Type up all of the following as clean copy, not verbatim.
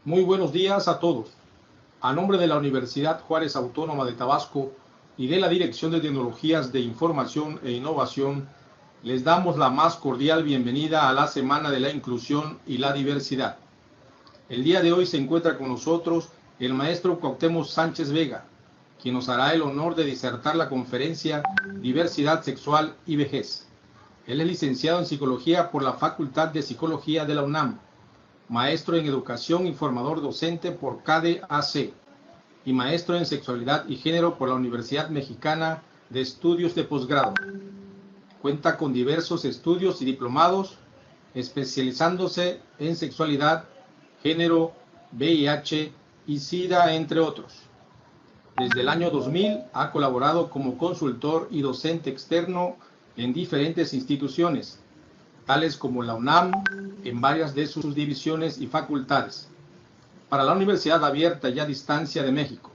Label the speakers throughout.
Speaker 1: Muy buenos días a todos. A nombre de la Universidad Juárez Autónoma de Tabasco y de la Dirección de Tecnologías de Información e Innovación, les damos la más cordial bienvenida a la Semana de la Inclusión y la Diversidad. El día de hoy se encuentra con nosotros el maestro Cuauhtémoc Sánchez Vega, quien nos hará el honor de disertar la conferencia Diversidad Sexual y Vejez. Él es licenciado en Psicología por la Facultad de Psicología de la UNAM, maestro en Educación y formador docente por CADE-AC y maestro en Sexualidad y Género por la Universidad Mexicana de Estudios de Posgrado. Cuenta con diversos estudios y diplomados, especializándose en sexualidad, género, VIH y SIDA, entre otros. Desde el año 2000 ha colaborado como consultor y docente externo en diferentes instituciones, tales como la UNAM, en varias de sus divisiones y facultades. Para la Universidad Abierta y a Distancia de México.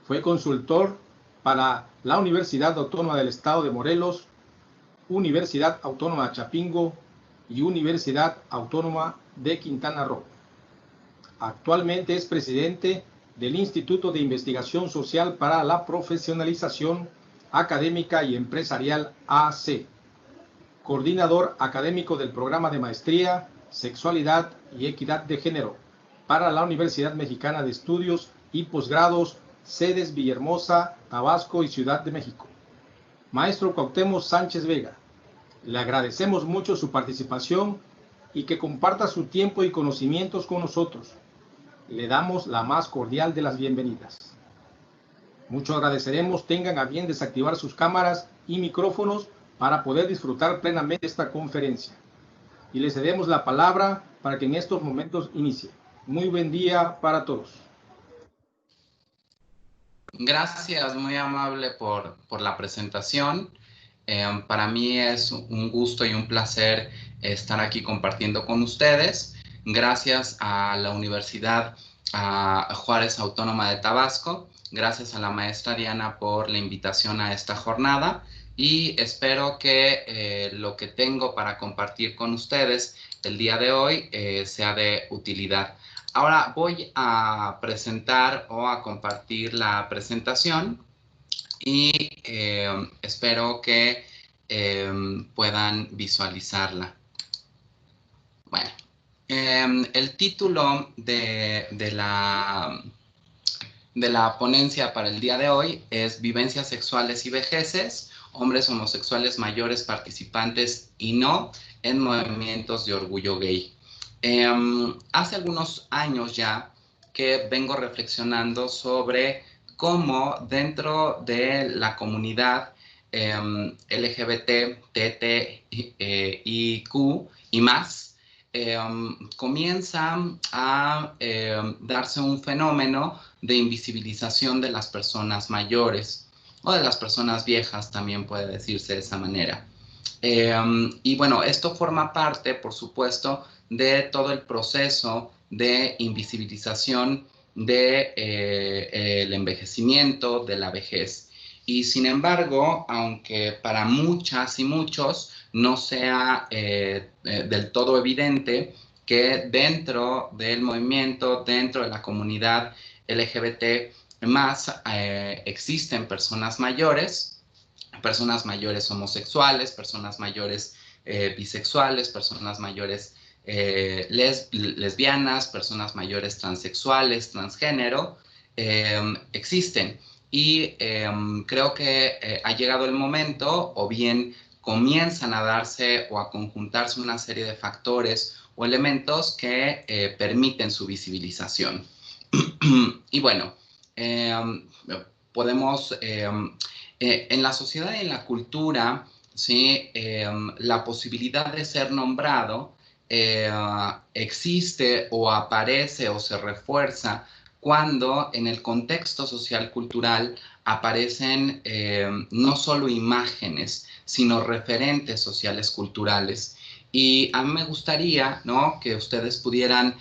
Speaker 1: Fue consultor para la Universidad Autónoma del Estado de Morelos, Universidad Autónoma de Chapingo y Universidad Autónoma de Quintana Roo. Actualmente es presidente del Instituto de Investigación Social para la Profesionalización Académica y Empresarial AC, coordinador académico del programa de maestría, Sexualidad y Equidad de Género para la Universidad Mexicana de Estudios y Posgrados, sedes Villahermosa, Tabasco y Ciudad de México. Maestro Cuauhtémoc Sánchez Vega, le agradecemos mucho su participación y que comparta su tiempo y conocimientos con nosotros. Le damos la más cordial de las bienvenidas. Mucho agradeceremos tengan a bien desactivar sus cámaras y micrófonos para poder disfrutar plenamente esta conferencia. Y le cedemos la palabra para que en estos momentos inicie. Muy buen día para todos.
Speaker 2: Gracias, muy amable por la presentación. Para mí es un gusto y un placer estar aquí compartiendo con ustedes. Gracias a la Universidad Juárez Autónoma de Tabasco. Gracias a la maestra Diana por la invitación a esta jornada y espero que lo que tengo para compartir con ustedes el día de hoy sea de utilidad. Ahora voy a presentar o a compartir la presentación y espero que puedan visualizarla. Bueno, el título de la ponencia para el día de hoy es Vivencias sexuales y vejeces, hombres homosexuales mayores participantes y no en movimientos de orgullo gay. Hace algunos años ya que vengo reflexionando sobre cómo dentro de la comunidad LGBT, TTIQ y más, comienza a darse un fenómeno de invisibilización de las personas mayores o de las personas viejas, también puede decirse de esa manera. Y bueno, esto forma parte, por supuesto, de todo el proceso de invisibilización del envejecimiento, de la vejez. Y sin embargo, aunque para muchas y muchos no sea del todo evidente que dentro del movimiento, dentro de la comunidad LGBT más, existen personas mayores homosexuales, personas mayores bisexuales, personas mayores lesbianas, personas mayores transexuales, transgénero, existen. Y creo que ha llegado el momento, o bien comienzan a darse o a conjuntarse una serie de factores o elementos que permiten su visibilización. Y bueno, podemos... en la sociedad y en la cultura, ¿sí? La posibilidad de ser nombrado existe o aparece o se refuerza cuando en el contexto social cultural aparecen no solo imágenes, sino referentes sociales culturales. Y a mí me gustaría, ¿no?, que ustedes pudieran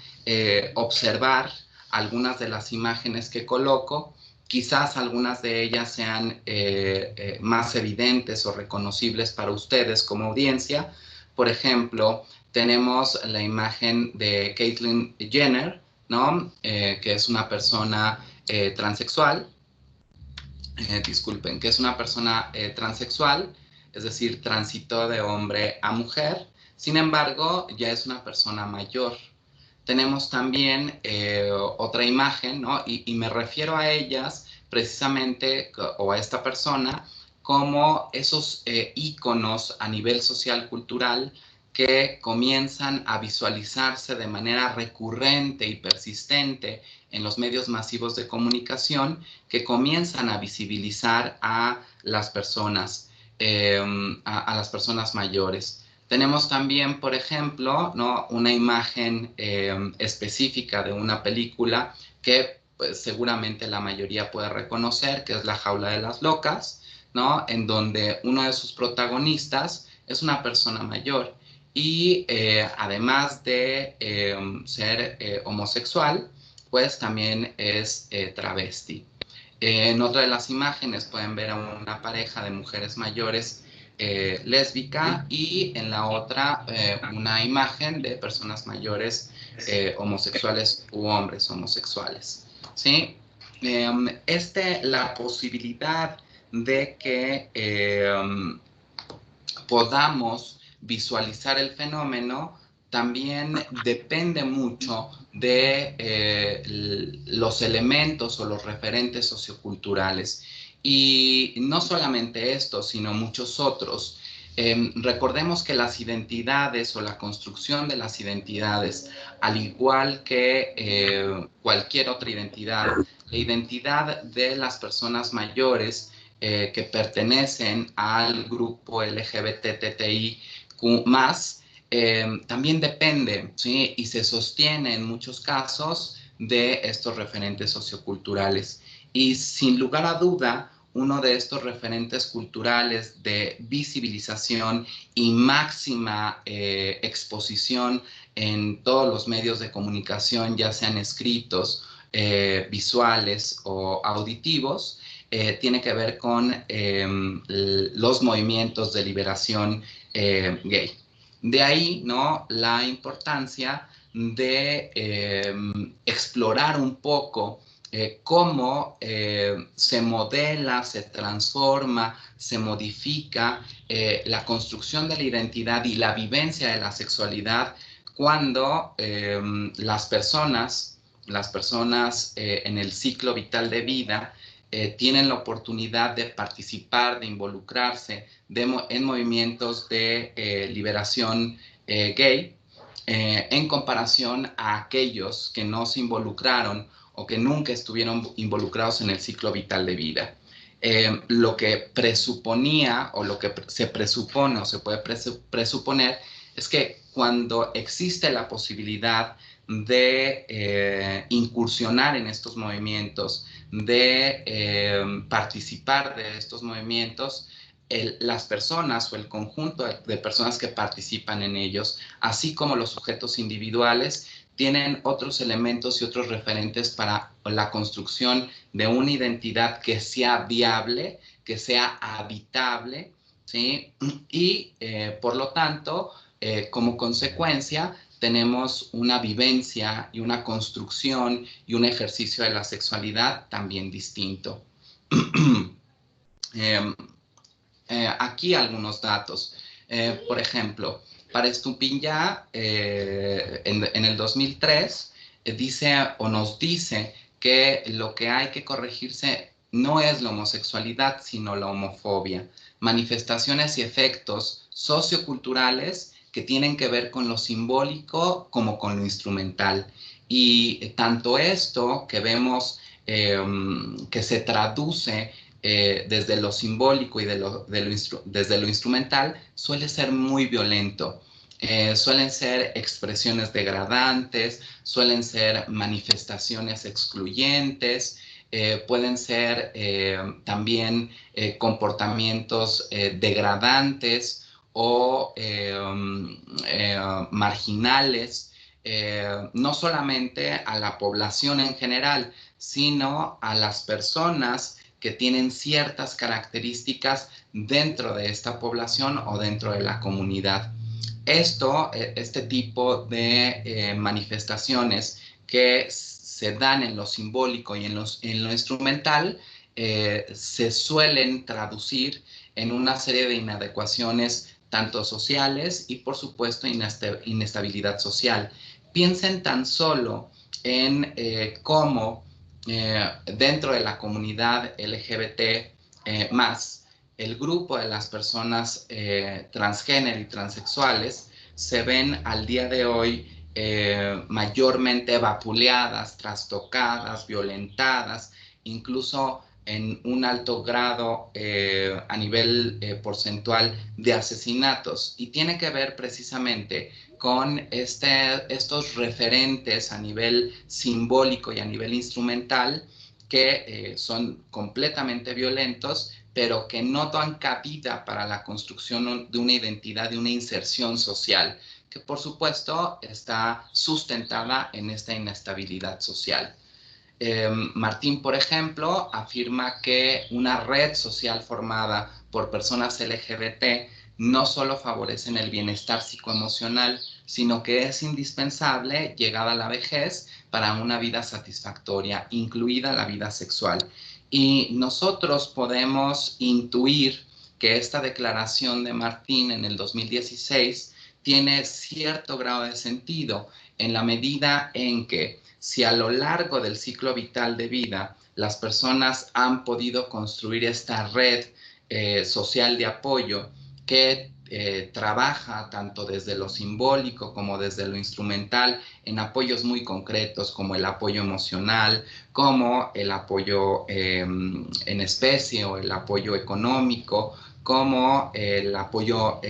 Speaker 2: observar algunas de las imágenes que coloco. Quizás algunas de ellas sean más evidentes o reconocibles para ustedes como audiencia. Por ejemplo, tenemos la imagen de Caitlyn Jenner, ¿no? Que es una persona transexual, disculpen, que es una persona transexual, es decir, transitó de hombre a mujer, sin embargo, ya es una persona mayor. Tenemos también otra imagen, ¿no? Y me refiero a ellas precisamente, o a esta persona, como esos íconos a nivel social cultural que comienzan a visualizarse de manera recurrente y persistente en los medios masivos de comunicación, que comienzan a visibilizar a las personas, a las personas mayores. Tenemos también, por ejemplo, ¿no?, una imagen específica de una película que pues, seguramente la mayoría puede reconocer, que es La Jaula de las Locas, ¿no?, en donde uno de sus protagonistas es una persona mayor y además de ser homosexual, pues también es travesti. En otra de las imágenes pueden ver a una pareja de mujeres mayores lésbica, y en la otra una imagen de personas mayores homosexuales u hombres homosexuales, ¿sí? La posibilidad de que podamos visualizar el fenómeno también depende mucho de los elementos o los referentes socioculturales. Y no solamente esto, sino muchos otros. Recordemos que las identidades o la construcción de las identidades, al igual que cualquier otra identidad, la identidad de las personas mayores que pertenecen al grupo LGBTTIQ+, también depende, ¿sí?, y se sostiene en muchos casos de estos referentes socioculturales. Y sin lugar a duda, uno de estos referentes culturales de visibilización y máxima exposición en todos los medios de comunicación, ya sean escritos, visuales o auditivos, tiene que ver con los movimientos de liberación gay. De ahí, ¿no?, la importancia de explorar un poco cómo se modela, se transforma, se modifica la construcción de la identidad y la vivencia de la sexualidad cuando las personas en el ciclo vital de vida tienen la oportunidad de participar, de involucrarse en movimientos de liberación gay, en comparación a aquellos que no se involucraron o que nunca estuvieron involucrados en el ciclo vital de vida. Lo que presuponía, o lo que se presupone o se puede presuponer, es que cuando existe la posibilidad de incursionar en estos movimientos, de participar de estos movimientos, las personas o el conjunto de personas que participan en ellos, así como los sujetos individuales, tienen otros elementos y otros referentes para la construcción de una identidad que sea viable, que sea habitable, ¿sí? Y por lo tanto, como consecuencia, tenemos una vivencia y una construcción y un ejercicio de la sexualidad también distinto. Aquí algunos datos. Por ejemplo, para Estupiñán, en el 2003, dice o nos dice que lo que hay que corregirse no es la homosexualidad, sino la homofobia. Manifestaciones y efectos socioculturales que tienen que ver con lo simbólico como con lo instrumental. Y tanto esto que vemos que se traduce desde lo simbólico y desde lo instrumental, suele ser muy violento. Suelen ser expresiones degradantes, suelen ser manifestaciones excluyentes, pueden ser también comportamientos degradantes o marginales, no solamente a la población en general, sino a las personas que tienen ciertas características dentro de esta población o dentro de la comunidad. Este tipo de manifestaciones que se dan en lo simbólico y en lo instrumental se suelen traducir en una serie de inadecuaciones tanto sociales y, por supuesto, inestabilidad social. Piensen tan solo en cómo dentro de la comunidad LGBT más, el grupo de las personas transgénero y transexuales se ven al día de hoy mayormente vapuleadas, trastocadas, violentadas, incluso en un alto grado a nivel porcentual de asesinatos. Y tiene que ver precisamente con estos referentes a nivel simbólico y a nivel instrumental que son completamente violentos, pero que no dan cabida para la construcción de una identidad, de una inserción social, que por supuesto está sustentada en esta inestabilidad social. Martín, por ejemplo, afirma que una red social formada por personas LGBT no solo favorece el bienestar psicoemocional, sino que es indispensable llegada a la vejez para una vida satisfactoria, incluida la vida sexual. Y nosotros podemos intuir que esta declaración de Martín en el 2016 tiene cierto grado de sentido en la medida en que si a lo largo del ciclo vital de vida las personas han podido construir esta red social de apoyo que trabaja tanto desde lo simbólico como desde lo instrumental en apoyos muy concretos como el apoyo emocional, como el apoyo en especie o el apoyo económico, como el apoyo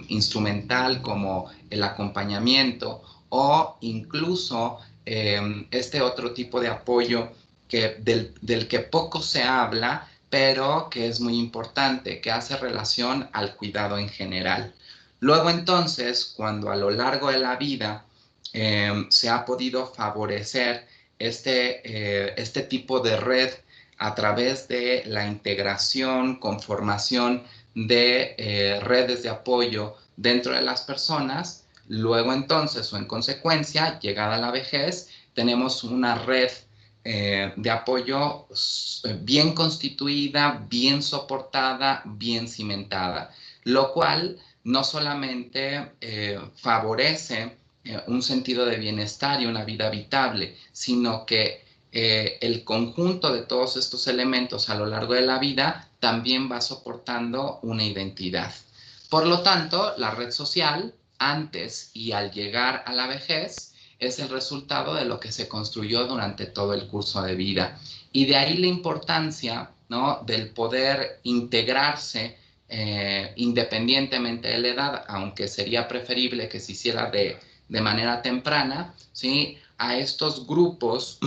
Speaker 2: instrumental, como el acompañamiento o incluso este otro tipo de apoyo del que poco se habla, pero que es muy importante, que hace relación al cuidado en general. Luego entonces, cuando a lo largo de la vida se ha podido favorecer este tipo de red a través de la integración, conformación de redes de apoyo dentro de las personas, luego entonces o en consecuencia, llegada a la vejez, tenemos una red de apoyo bien constituida, bien soportada, bien cimentada, lo cual no solamente favorece un sentido de bienestar y una vida habitable, sino que el conjunto de todos estos elementos a lo largo de la vida también va soportando una identidad. Por lo tanto, la red social, antes y al llegar a la vejez, es el resultado de lo que se construyó durante todo el curso de vida. Y de ahí la importancia, ¿no?, del poder integrarse independientemente de la edad, aunque sería preferible que se hiciera de manera temprana, ¿sí?, a estos grupos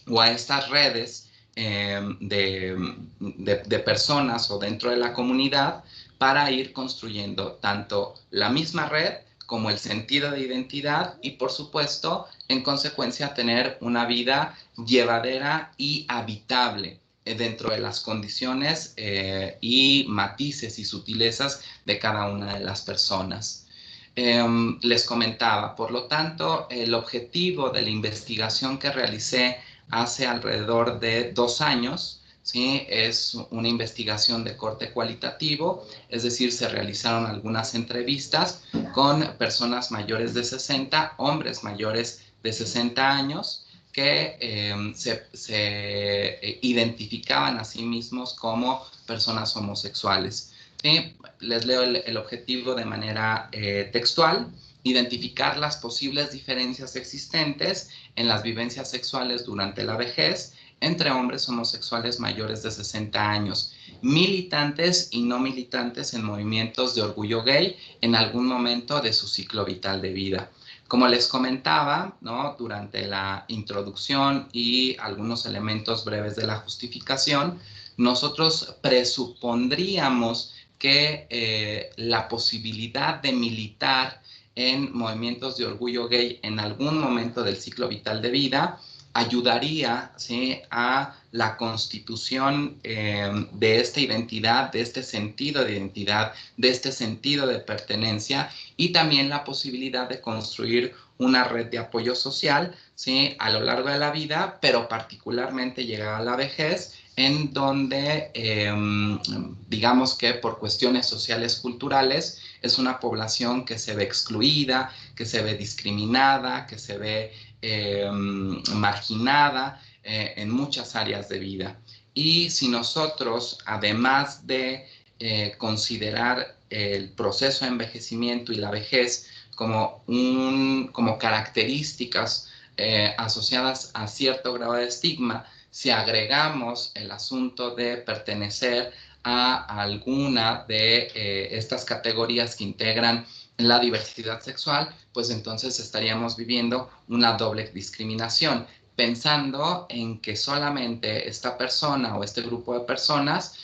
Speaker 2: o a estas redes de personas o dentro de la comunidad para ir construyendo tanto la misma red como el sentido de identidad y, por supuesto, en consecuencia, tener una vida llevadera y habitable dentro de las condiciones y matices y sutilezas de cada una de las personas. Les comentaba, por lo tanto, el objetivo de la investigación que realicé hace alrededor de 2 años, ¿sí?, es una investigación de corte cualitativo, es decir, se realizaron algunas entrevistas con personas mayores de 60, hombres mayores de 60 años, que se identificaban a sí mismos como personas homosexuales. ¿Sí? Les leo el objetivo de manera textual: identificar las posibles diferencias existentes en las vivencias sexuales durante la vejez entre hombres homosexuales mayores de 60 años, militantes y no militantes en movimientos de orgullo gay en algún momento de su ciclo vital de vida. Como les comentaba, ¿no?, durante la introducción y algunos elementos breves de la justificación, nosotros presupondríamos que la posibilidad de militar en movimientos de orgullo gay en algún momento del ciclo vital de vida ayudaría, ¿sí?, a la constitución de esta identidad, de este sentido de identidad, de este sentido de pertenencia, y también la posibilidad de construir una red de apoyo social, ¿sí?, a lo largo de la vida, pero particularmente llegar a la vejez, en donde, digamos que por cuestiones sociales culturales, es una población que se ve excluida, que se ve discriminada, que se ve marginada en muchas áreas de vida. Y si nosotros, además de considerar el proceso de envejecimiento y la vejez como características asociadas a cierto grado de estigma, si agregamos el asunto de pertenecer a alguna de estas categorías que integran la diversidad sexual, pues entonces estaríamos viviendo una doble discriminación, pensando en que solamente esta persona o este grupo de personas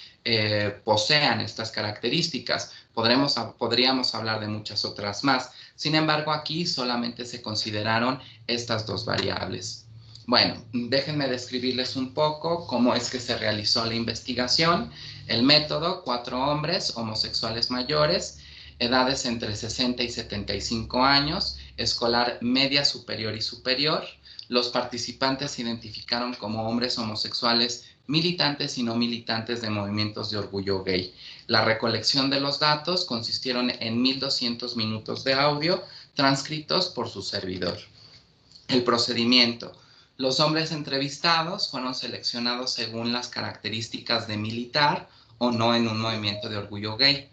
Speaker 2: posean estas características. Podríamos hablar de muchas otras más. Sin embargo, aquí solamente se consideraron estas dos variables. Bueno, déjenme describirles un poco cómo es que se realizó la investigación. El método: 4 hombres homosexuales mayores, edades entre 60 y 75 años, escolar media, superior y superior. Los participantes se identificaron como hombres homosexuales militantes y no militantes de movimientos de orgullo gay. La recolección de los datos consistieron en 1,200 minutos de audio transcritos por su servidor. El procedimiento: los hombres entrevistados fueron seleccionados según las características de militar o no en un movimiento de orgullo gay.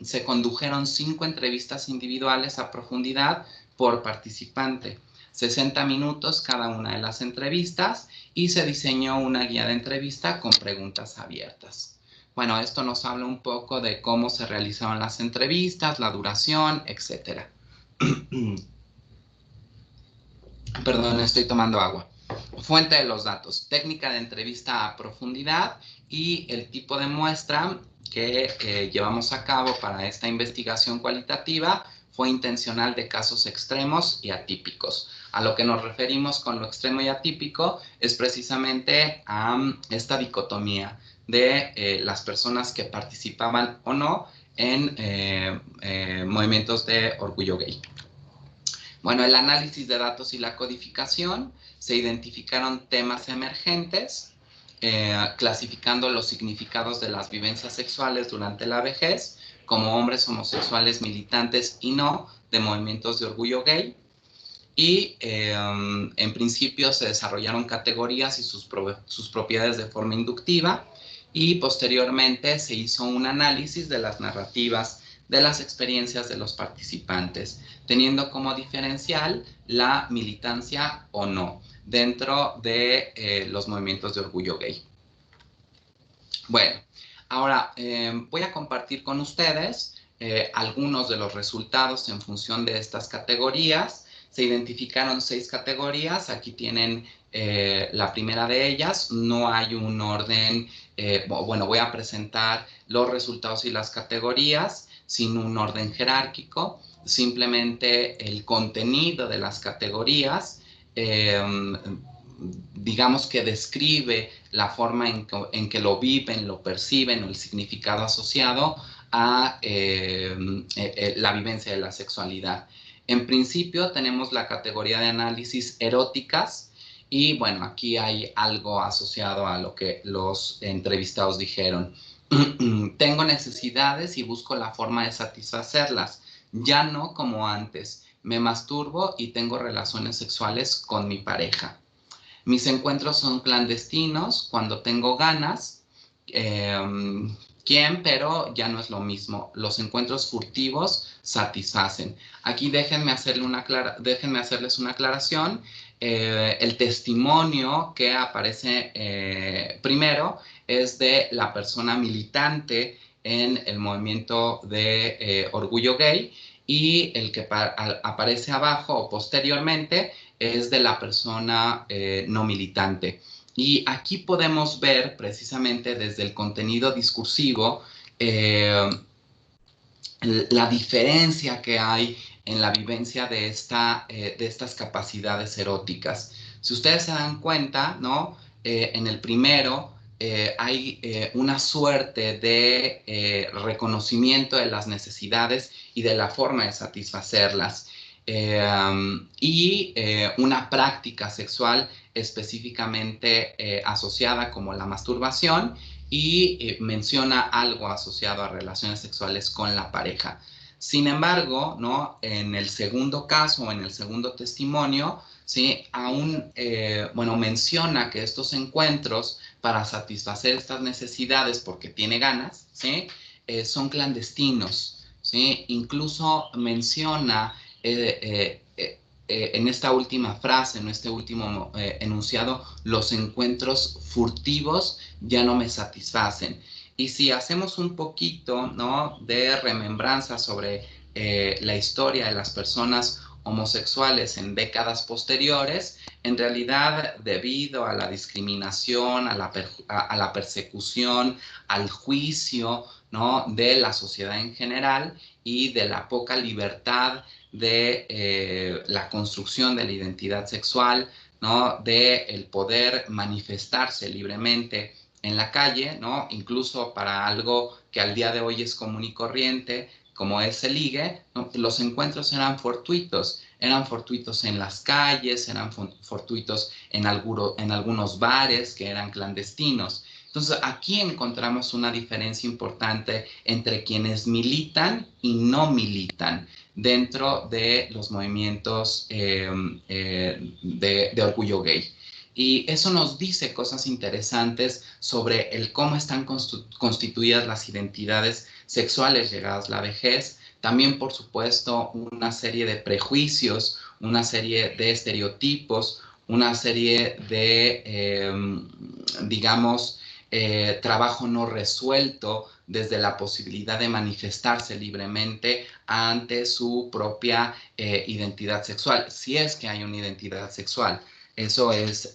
Speaker 2: Se condujeron 5 entrevistas individuales a profundidad por participante, 60 minutos cada una de las entrevistas, y se diseñó una guía de entrevista con preguntas abiertas. Bueno, esto nos habla un poco de cómo se realizaban las entrevistas, la duración, etc. Perdón, estoy tomando agua. Fuente de los datos: técnica de entrevista a profundidad, y el tipo de muestra que llevamos a cabo para esta investigación cualitativa fue intencional de casos extremos y atípicos. A lo que nos referimos con lo extremo y atípico es precisamente a esta dicotomía de las personas que participaban o no en movimientos de orgullo gay. Bueno, el análisis de datos y la codificación: se identificaron temas emergentes, clasificando los significados de las vivencias sexuales durante la vejez como hombres homosexuales militantes y no de movimientos de orgullo gay. Y en principio se desarrollaron categorías y sus propiedades de forma inductiva, y posteriormente se hizo un análisis de las narrativas de las experiencias de los participantes, teniendo como diferencial la militancia o no dentro de los movimientos de orgullo gay. Bueno, ahora voy a compartir con ustedes algunos de los resultados en función de estas categorías. Se identificaron 6 categorías. Aquí tienen la primera de ellas. No hay un orden. Bueno, voy a presentar los resultados y las categorías sin un orden jerárquico. Simplemente el contenido de las categorías, digamos que describe la forma en que lo viven, lo perciben, o el significado asociado a la vivencia de la sexualidad. En principio tenemos la categoría de análisis eróticas, y bueno, aquí hay algo asociado a lo que los entrevistados dijeron. Tengo necesidades y busco la forma de satisfacerlas, ya no como antes. Me masturbo y tengo relaciones sexuales con mi pareja. Mis encuentros son clandestinos cuando tengo ganas. Pero ya no es lo mismo. Los encuentros furtivos satisfacen. Aquí déjenme hacerles una aclaración. El testimonio que aparece primero es de la persona militante en el movimiento de orgullo gay, y el que aparece abajo o posteriormente es de la persona no militante. Y aquí podemos ver precisamente desde el contenido discursivo la diferencia que hay en la vivencia de estas capacidades eróticas. Si ustedes se dan cuenta, ¿no? En el primero hay una suerte de reconocimiento de las necesidades y de la forma de satisfacerlas. Y una práctica sexual específicamente asociada como la masturbación y menciona algo asociado a relaciones sexuales con la pareja. Sin embargo, ¿no? En el segundo caso o en el segundo testimonio, ¿sí? Aún, bueno, menciona que estos encuentros para satisfacer estas necesidades porque tiene ganas, ¿sí? Son clandestinos, ¿sí? Incluso menciona en esta última frase, en este último enunciado, los encuentros furtivos ya no me satisfacen. Y si hacemos un poquito, ¿no? de remembranza sobre la historia de las personas homosexuales en décadas posteriores, en realidad debido a la discriminación, a la persecución, al juicio, ¿no? de la sociedad en general y de la poca libertad de la construcción de la identidad sexual, ¿no? de el poder manifestarse libremente en la calle, ¿no? Incluso para algo que al día de hoy es común y corriente, como es el ligue, ¿no? Los encuentros eran fortuitos en las calles, eran fortuitos en algunos bares que eran clandestinos. Entonces, aquí encontramos una diferencia importante entre quienes militan y no militan dentro de los movimientos de orgullo gay. Y eso nos dice cosas interesantes sobre el cómo están constituidas las identidades sexuales llegadas a la vejez. También, por supuesto, una serie de prejuicios, una serie de estereotipos, una serie de, digamos, trabajo no resuelto desde la posibilidad de manifestarse libremente ante su propia identidad sexual, si es que hay una identidad sexual. Eso es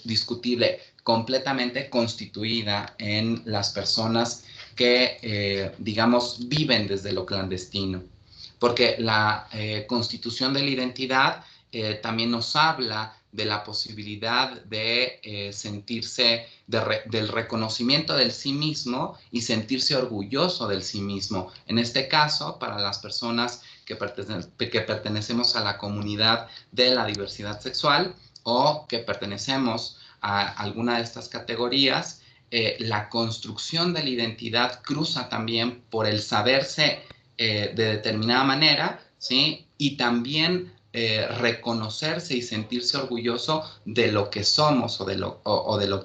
Speaker 2: discutible, completamente constituida en las personas que, digamos, viven desde lo clandestino. Porque la constitución de la identidad también nos habla de la posibilidad de sentirse, del reconocimiento del sí mismo y sentirse orgulloso del sí mismo. En este caso, para las personas que pertenecemos a la comunidad de la diversidad sexual o que pertenecemos a alguna de estas categorías, la construcción de la identidad cruza también por el saberse de determinada manera, ¿sí? Y también reconocerse y sentirse orgulloso de lo que somos o de lo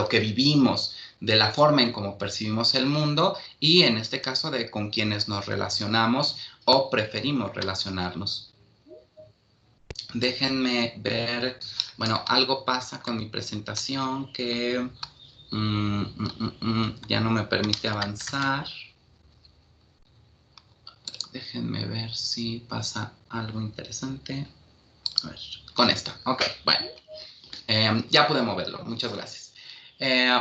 Speaker 2: que vivimos, de la forma en cómo percibimos el mundo y en este caso de con quienes nos relacionamos o preferimos relacionarnos. Déjenme ver, bueno, algo pasa con mi presentación que ya no me permite avanzar. Déjenme ver si pasa algo interesante. A ver, con esta. Ok, bueno. Ya pude moverlo. Muchas gracias.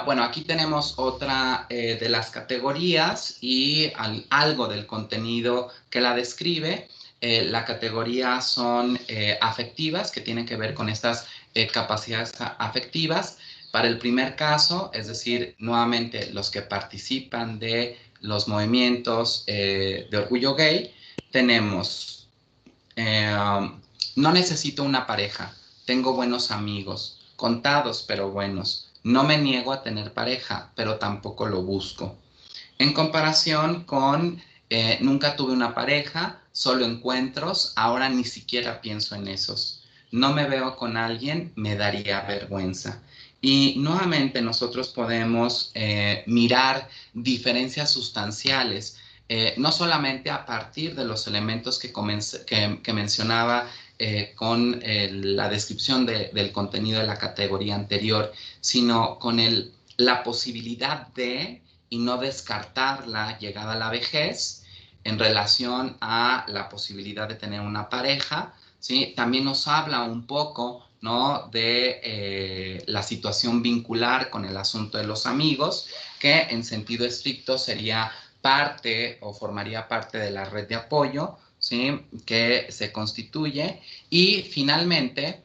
Speaker 2: Bueno, aquí tenemos otra de las categorías y algo del contenido que la describe. La categoría son afectivas, que tienen que ver con estas capacidades afectivas. Para el primer caso, es decir, nuevamente los que participan de los movimientos de orgullo gay, tenemos, no necesito una pareja, tengo buenos amigos, contados pero buenos, no me niego a tener pareja, pero tampoco lo busco. En comparación con, nunca tuve una pareja, solo encuentros, ahora ni siquiera pienso en esos. No me veo con alguien, me daría vergüenza. Y nuevamente nosotros podemos mirar diferencias sustanciales, no solamente a partir de los elementos que mencionaba con la descripción del contenido de la categoría anterior, sino con la posibilidad de, y no descartar la llegada a la vejez en relación a la posibilidad de tener una pareja, ¿sí? También nos habla un poco, ¿no? de la situación vincular con el asunto de los amigos, que en sentido estricto sería parte o formaría parte de la red de apoyo, ¿sí? Que se constituye. Y finalmente,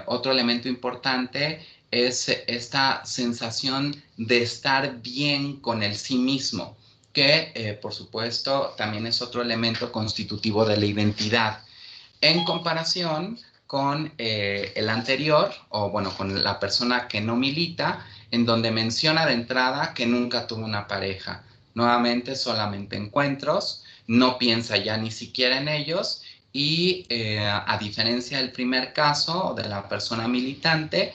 Speaker 2: otro elemento importante es esta sensación de estar bien con el sí mismo, que por supuesto también es otro elemento constitutivo de la identidad, en comparación con el anterior, o bueno, con la persona que no milita, en donde menciona de entrada que nunca tuvo una pareja. Nuevamente, solamente encuentros, no piensa ya ni siquiera en ellos, y a diferencia del primer caso de la persona militante,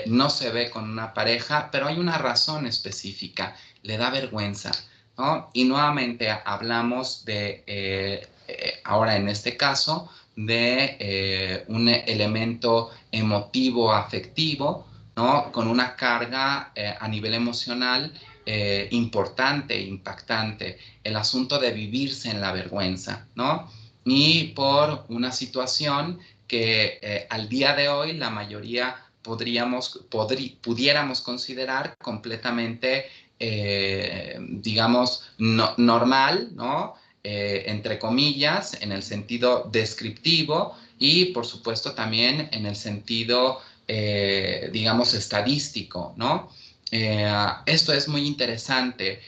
Speaker 2: no se ve con una pareja, pero hay una razón específica, le da vergüenza, ¿no? Y nuevamente hablamos de, ahora en este caso, de un elemento emotivo, afectivo, ¿no? Con una carga a nivel emocional importante, impactante, el asunto de vivirse en la vergüenza, ¿no? Y por una situación que al día de hoy la mayoría pudiéramos considerar completamente, digamos, normal, ¿no? Entre comillas, en el sentido descriptivo y, por supuesto, también en el sentido, digamos, estadístico, ¿no? Esto es muy interesante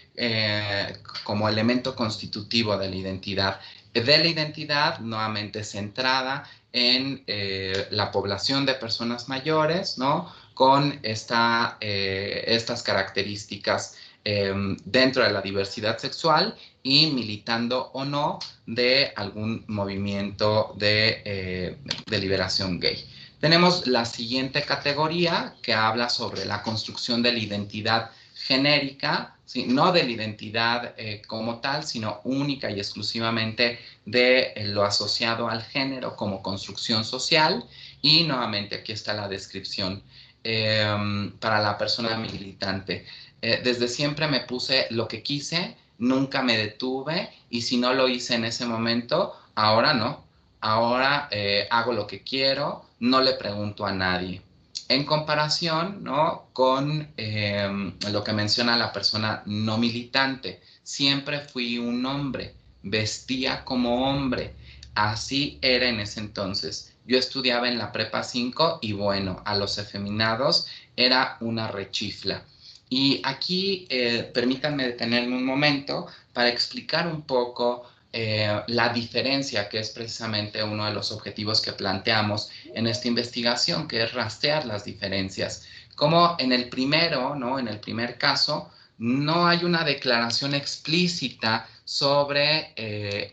Speaker 2: como elemento constitutivo de la identidad. De la identidad nuevamente centrada en la población de personas mayores, ¿no? Con estas características dentro de la diversidad sexual y militando o no de algún movimiento de liberación gay. Tenemos la siguiente categoría que habla sobre la construcción de la identidad genérica, ¿sí? No de la identidad como tal, sino única y exclusivamente de lo asociado al género como construcción social. Y nuevamente aquí está la descripción para la persona militante. Desde siempre me puse lo que quise, nunca me detuve, y si no lo hice en ese momento, ahora no. Ahora hago lo que quiero, no le pregunto a nadie. En comparación, ¿no? Con lo que menciona la persona no militante, siempre fui un hombre, vestía como hombre, así era en ese entonces. Yo estudiaba en la prepa 5 y bueno, a los efeminados era una rechifla. Y aquí permítanme detenerme un momento para explicar un poco la diferencia, que es precisamente uno de los objetivos que planteamos en esta investigación, que es rastrear las diferencias. Como en el primero, ¿no? En el primer caso, no hay una declaración explícita sobre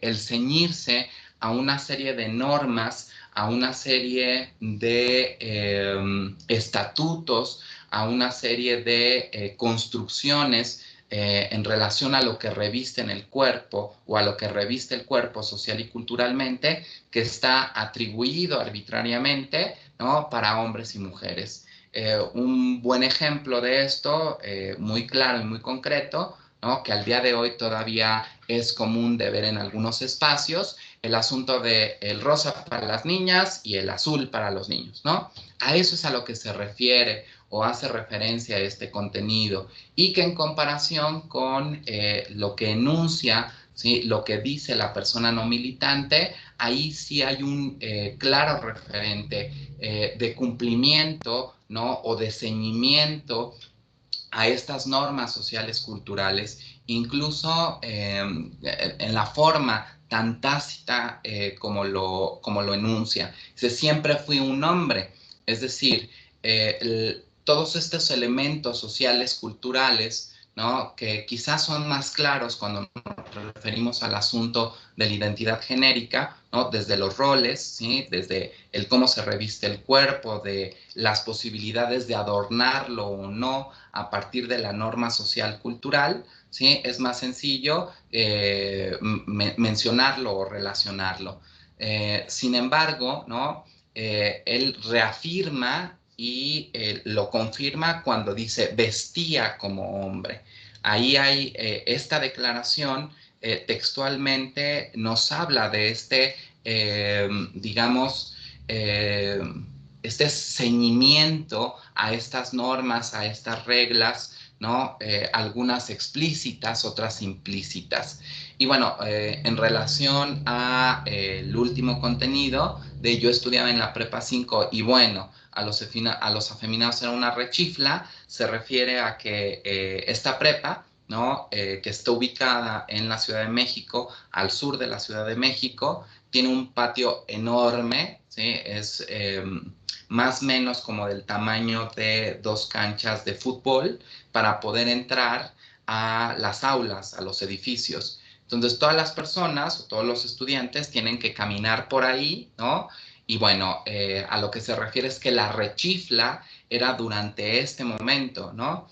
Speaker 2: el ceñirse a una serie de normas, a una serie de estatutos, a una serie de construcciones en relación a lo que reviste en el cuerpo o a lo que reviste el cuerpo social y culturalmente, que está atribuido arbitrariamente, ¿no? Para hombres y mujeres. Un buen ejemplo de esto, muy claro y muy concreto, ¿no? Que al día de hoy todavía es común de ver en algunos espacios, el asunto de el rosa para las niñas y el azul para los niños, ¿no? A eso es a lo que se refiere o hace referencia a este contenido, y que en comparación con lo que enuncia, ¿sí? Lo que dice la persona no militante, ahí sí hay un claro referente de cumplimiento, ¿no? O de ceñimiento a estas normas sociales culturales, incluso en la forma tan tácita como lo enuncia. Dice, siempre fui un hombre, es decir, todos estos elementos sociales, culturales, ¿no? Que quizás son más claros cuando nos referimos al asunto de la identidad genérica, ¿no? Desde los roles, ¿sí? Desde el cómo se reviste el cuerpo, de las posibilidades de adornarlo o no a partir de la norma social cultural, ¿sí? Es más sencillo mencionarlo o relacionarlo. Sin embargo, ¿no? Él reafirma y lo confirma cuando dice vestía como hombre. Ahí hay esta declaración textualmente nos habla de digamos, este ceñimiento a estas normas, a estas reglas, ¿no? Algunas explícitas, otras implícitas. Y bueno, en relación a el último contenido de yo estudiaba en la prepa 5 y bueno, a los afeminados era una rechifla, se refiere a que esta prepa, ¿no? Que está ubicada en la Ciudad de México, al sur de la Ciudad de México, tiene un patio enorme, ¿sí? Es más o menos como del tamaño de 2 canchas de fútbol para poder entrar a las aulas, a los edificios. Entonces, todas las personas o todos los estudiantes tienen que caminar por ahí, ¿no? Y bueno, a lo que se refiere es que la rechifla era durante este momento, ¿no?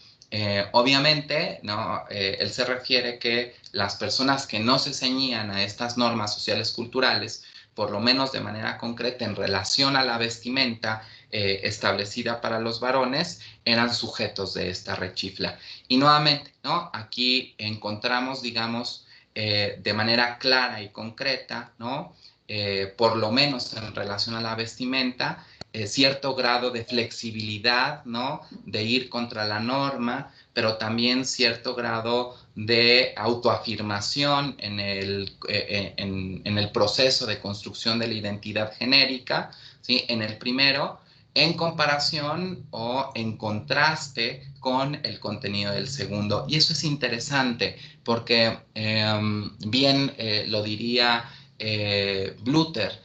Speaker 2: Obviamente, ¿no? Él se refiere que las personas que no se ceñían a estas normas sociales culturales, por lo menos de manera concreta en relación a la vestimenta establecida para los varones, eran sujetos de esta rechifla. Y nuevamente, ¿no? Aquí encontramos, digamos, de manera clara y concreta, ¿no? Por lo menos en relación a la vestimenta, cierto grado de flexibilidad, ¿no? De ir contra la norma, pero también cierto grado de autoafirmación en el proceso de construcción de la identidad genérica, ¿sí? En el primero, en comparación o en contraste con el contenido del segundo. Y eso es interesante porque bien lo diría Bluter,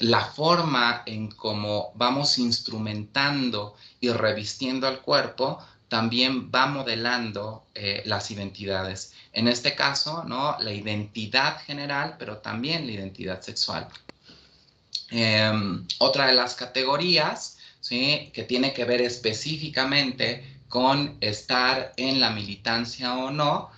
Speaker 2: la forma en cómo vamos instrumentando y revistiendo al cuerpo también va modelando las identidades. En este caso, ¿no? La identidad general, pero también la identidad sexual. Otra de las categorías, ¿sí? Que tiene que ver específicamente con estar en la militancia o no,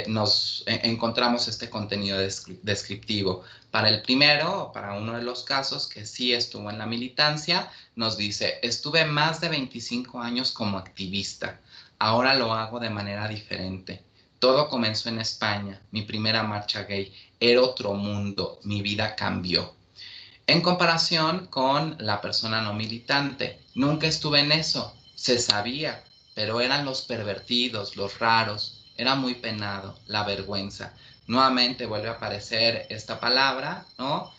Speaker 2: nos encontramos este contenido descriptivo. Para el primero, para uno de los casos que sí estuvo en la militancia, nos dice, estuve más de 25 años como activista, ahora lo hago de manera diferente. Todo comenzó en España, mi primera marcha gay, era otro mundo, mi vida cambió. En comparación con la persona no militante, nunca estuve en eso, se sabía, pero eran los pervertidos, los raros, era muy penado, la vergüenza. Nuevamente vuelve a aparecer esta palabra, ¿no?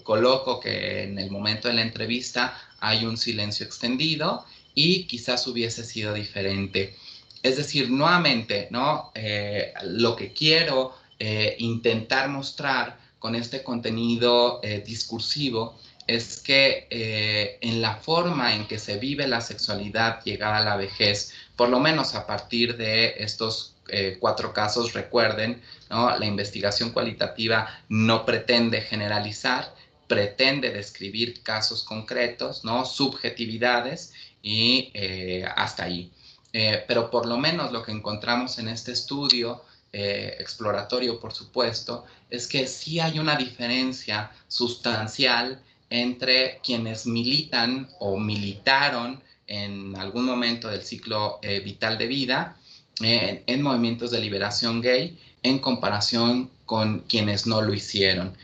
Speaker 2: Coloco que en el momento de la entrevista hay un silencio extendido y quizás hubiese sido diferente. Es decir, nuevamente, ¿no? Lo que quiero intentar mostrar con este contenido discursivo es que en la forma en que se vive la sexualidad llegada a la vejez, por lo menos a partir de estos 4 casos, recuerden, ¿no? La investigación cualitativa no pretende generalizar, pretende describir casos concretos, ¿no? Subjetividades y hasta ahí. Pero por lo menos lo que encontramos en este estudio exploratorio, por supuesto, es que sí hay una diferencia sustancial entre quienes militan o militaron en algún momento del ciclo vital de vida en movimientos de liberación gay en comparación con quienes no lo hicieron.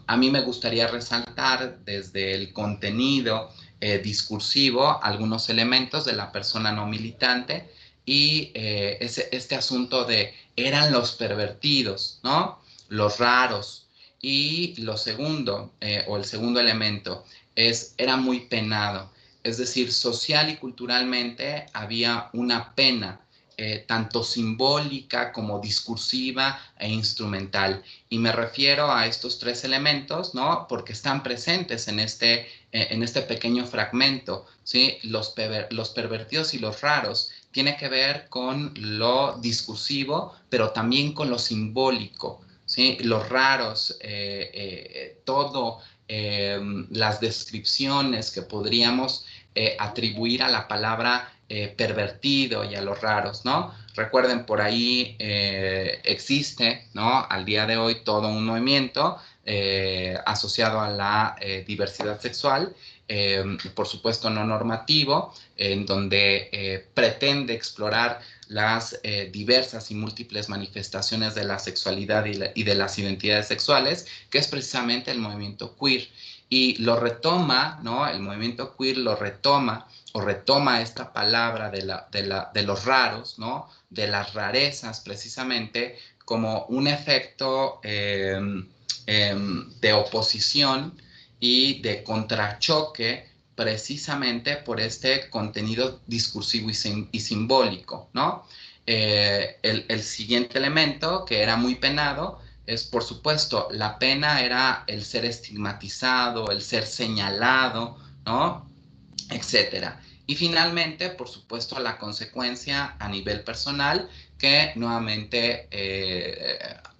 Speaker 2: A mí me gustaría resaltar desde el contenido discursivo algunos elementos de la persona no militante y este asunto de eran los pervertidos, ¿no? Los raros. Y lo segundo, o el segundo elemento, era muy penado. Es decir, social y culturalmente había una pena, tanto simbólica como discursiva e instrumental. Y me refiero a estos 3 elementos, ¿no? Porque están presentes en este pequeño fragmento, ¿sí? Los pervertidos y los raros tiene que ver con lo discursivo, pero también con lo simbólico, ¿sí? Los raros, todo las descripciones que podríamos atribuir a la palabra pervertido y a los raros, ¿no? Recuerden, por ahí existe, ¿no? Al día de hoy todo un movimiento asociado a la diversidad sexual, por supuesto no normativo, en donde pretende explorar las diversas y múltiples manifestaciones de la sexualidad y de las identidades sexuales, que es precisamente el movimiento queer. Y lo retoma, ¿no? El movimiento queer lo retoma o retoma esta palabra de los raros, ¿no? De las rarezas, precisamente, como un efecto de oposición y de contrachoque precisamente por este contenido discursivo y simbólico, ¿no? El siguiente elemento, que era muy penado, es, por supuesto, la pena era el ser estigmatizado, el ser señalado, ¿no? Etcétera. Y finalmente, por supuesto, la consecuencia a nivel personal, que nuevamente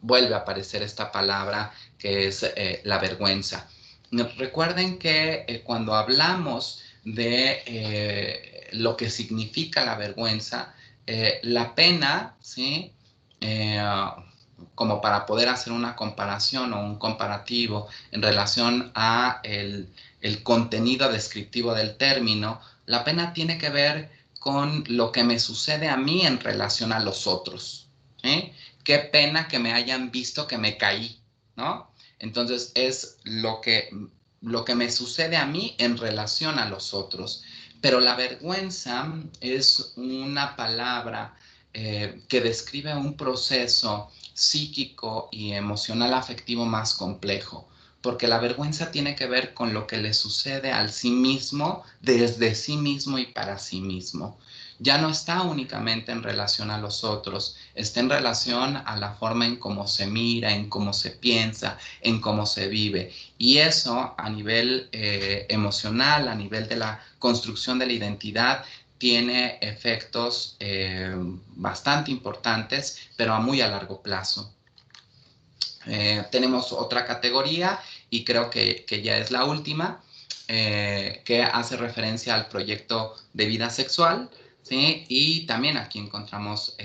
Speaker 2: vuelve a aparecer esta palabra que es la vergüenza. Recuerden que cuando hablamos de lo que significa la vergüenza, la pena, ¿sí? Como para poder hacer una comparación o un comparativo en relación a el contenido descriptivo del término, la pena tiene que ver con lo que me sucede a mí en relación a los otros. ¿Sí? Qué pena que me hayan visto que me caí, ¿no? Entonces es lo que me sucede a mí en relación a los otros. Pero la vergüenza es una palabra que describe un proceso psíquico y emocional afectivo más complejo, porque la vergüenza tiene que ver con lo que le sucede al sí mismo, desde sí mismo y para sí mismo. Ya no está únicamente en relación a los otros, está en relación a la forma en cómo se mira, en cómo se piensa, en cómo se vive. Y eso a nivel emocional, a nivel de la construcción de la identidad, tiene efectos bastante importantes, pero a muy a largo plazo. Tenemos otra categoría y creo que ya es la última, que hace referencia al proyecto de vida sexual, ¿sí? Y también aquí encontramos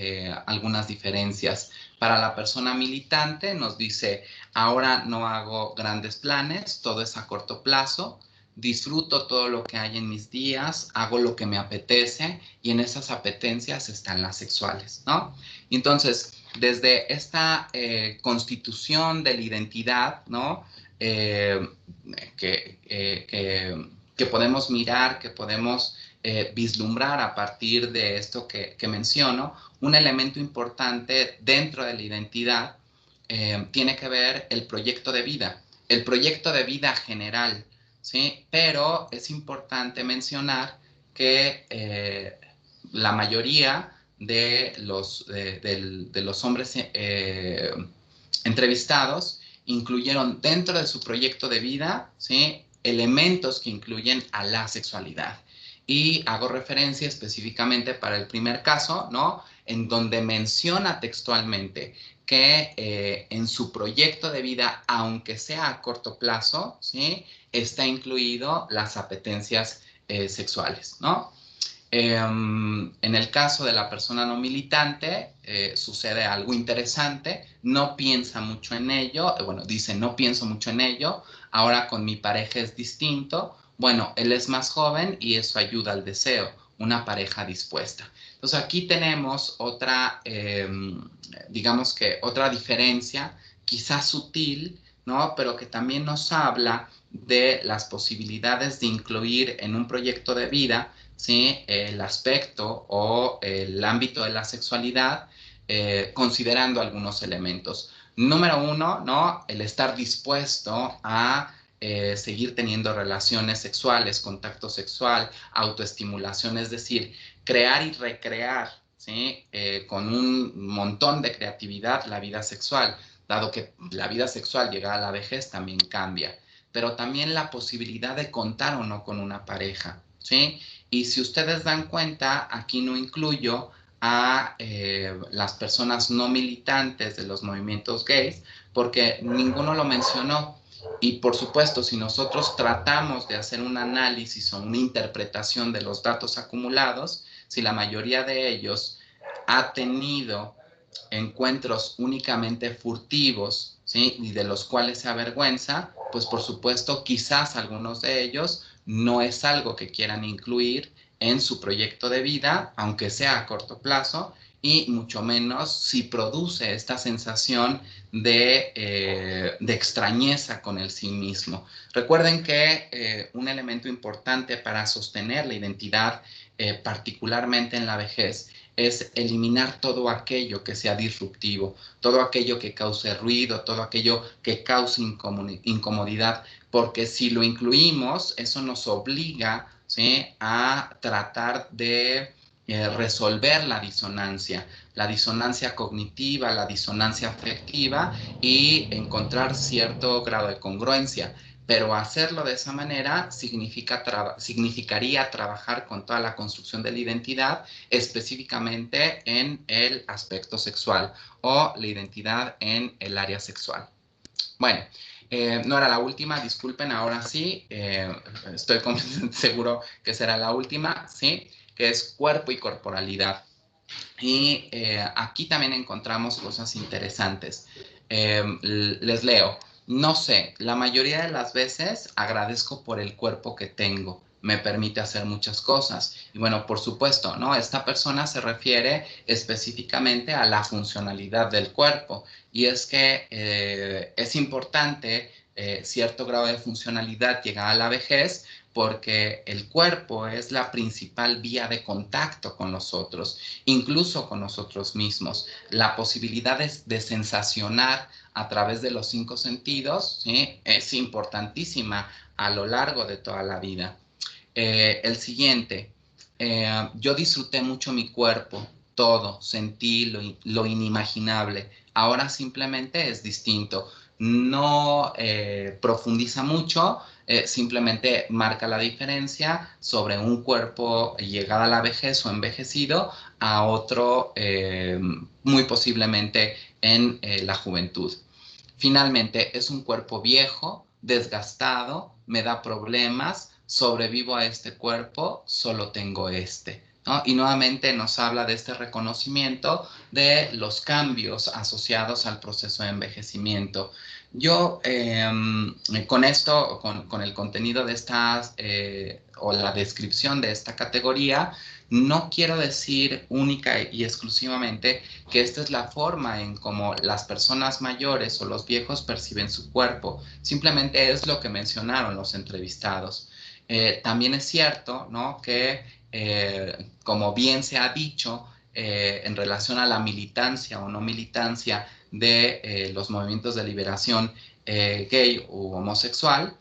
Speaker 2: algunas diferencias. Para la persona militante nos dice, ahora no hago grandes planes, todo es a corto plazo, disfruto todo lo que hay en mis días, hago lo que me apetece y en esas apetencias están las sexuales, ¿no? Entonces, desde esta constitución de la identidad, ¿no? Que podemos mirar, que podemos vislumbrar a partir de esto que menciono, un elemento importante dentro de la identidad tiene que ver el proyecto de vida general, ¿sí? Pero es importante mencionar que la mayoría de los hombres entrevistados incluyeron dentro de su proyecto de vida, ¿sí? Elementos que incluyen a la sexualidad. Y hago referencia específicamente para el primer caso, ¿no? En donde menciona textualmente que en su proyecto de vida, aunque sea a corto plazo, ¿sí? Está incluido las apetencias sexuales, ¿no? En el caso de la persona no militante, sucede algo interesante, no piensa mucho en ello, bueno, dice no pienso mucho en ello, ahora con mi pareja es distinto, bueno, él es más joven y eso ayuda al deseo, una pareja dispuesta. Entonces aquí tenemos otra, digamos que otra diferencia, quizás sutil, ¿no? Pero que también nos habla de las posibilidades de incluir en un proyecto de vida, ¿sí? El aspecto o el ámbito de la sexualidad, considerando algunos elementos. Número uno, ¿no? El estar dispuesto a seguir teniendo relaciones sexuales, contacto sexual, autoestimulación, es decir, crear y recrear, ¿sí? Con un montón de creatividad la vida sexual, dado que la vida sexual llegada a la vejez también cambia, pero también la posibilidad de contar o no con una pareja, ¿sí? Y si ustedes dan cuenta, aquí no incluyo a las personas no militantes de los movimientos gays, porque ninguno lo mencionó. Y por supuesto, si nosotros tratamos de hacer un análisis o una interpretación de los datos acumulados, si la mayoría de ellos ha tenido encuentros únicamente furtivos, ¿sí? Y de los cuales se avergüenza, pues por supuesto quizás algunos de ellos no es algo que quieran incluir en su proyecto de vida, aunque sea a corto plazo, y mucho menos si produce esta sensación de extrañeza con el sí mismo. Recuerden que un elemento importante para sostener la identidad, particularmente en la vejez, es eliminar todo aquello que sea disruptivo, todo aquello que cause ruido, todo aquello que cause incomodidad, porque si lo incluimos, eso nos obliga, ¿sí?, a tratar de resolver la disonancia cognitiva, la disonancia afectiva y encontrar cierto grado de congruencia. Pero hacerlo de esa manera significaría trabajar con toda la construcción de la identidad, específicamente en el aspecto sexual o la identidad en el área sexual. Bueno, no era la última, disculpen, ahora sí, estoy completamente seguro que será la última, ¿sí? Que es cuerpo y corporalidad. Y aquí también encontramos cosas interesantes. Les leo. No sé, la mayoría de las veces agradezco por el cuerpo que tengo. Me permite hacer muchas cosas. Y bueno, por supuesto, ¿no? Esta persona se refiere específicamente a la funcionalidad del cuerpo. Y es que es importante cierto grado de funcionalidad llegada a la vejez, porque el cuerpo es la principal vía de contacto con los otros, incluso con nosotros mismos. La posibilidad de sensacionar a través de los 5 sentidos, ¿sí?, es importantísima a lo largo de toda la vida. El siguiente, yo disfruté mucho mi cuerpo, todo, sentí lo inimaginable. Ahora simplemente es distinto. No profundiza mucho, simplemente marca la diferencia sobre un cuerpo llegado a la vejez o envejecido a otro muy posiblemente en la juventud. Finalmente, es un cuerpo viejo, desgastado, me da problemas, sobrevivo a este cuerpo, solo tengo este, ¿no? Y nuevamente nos habla de este reconocimiento de los cambios asociados al proceso de envejecimiento. Yo con esto, con el contenido de estas, o la descripción de esta categoría, no quiero decir única y exclusivamente que esta es la forma en cómo las personas mayores o los viejos perciben su cuerpo. Simplemente es lo que mencionaron los entrevistados. También es cierto, ¿no?, que, como bien se ha dicho, en relación a la militancia o no militancia de los movimientos de liberación gay u homosexual,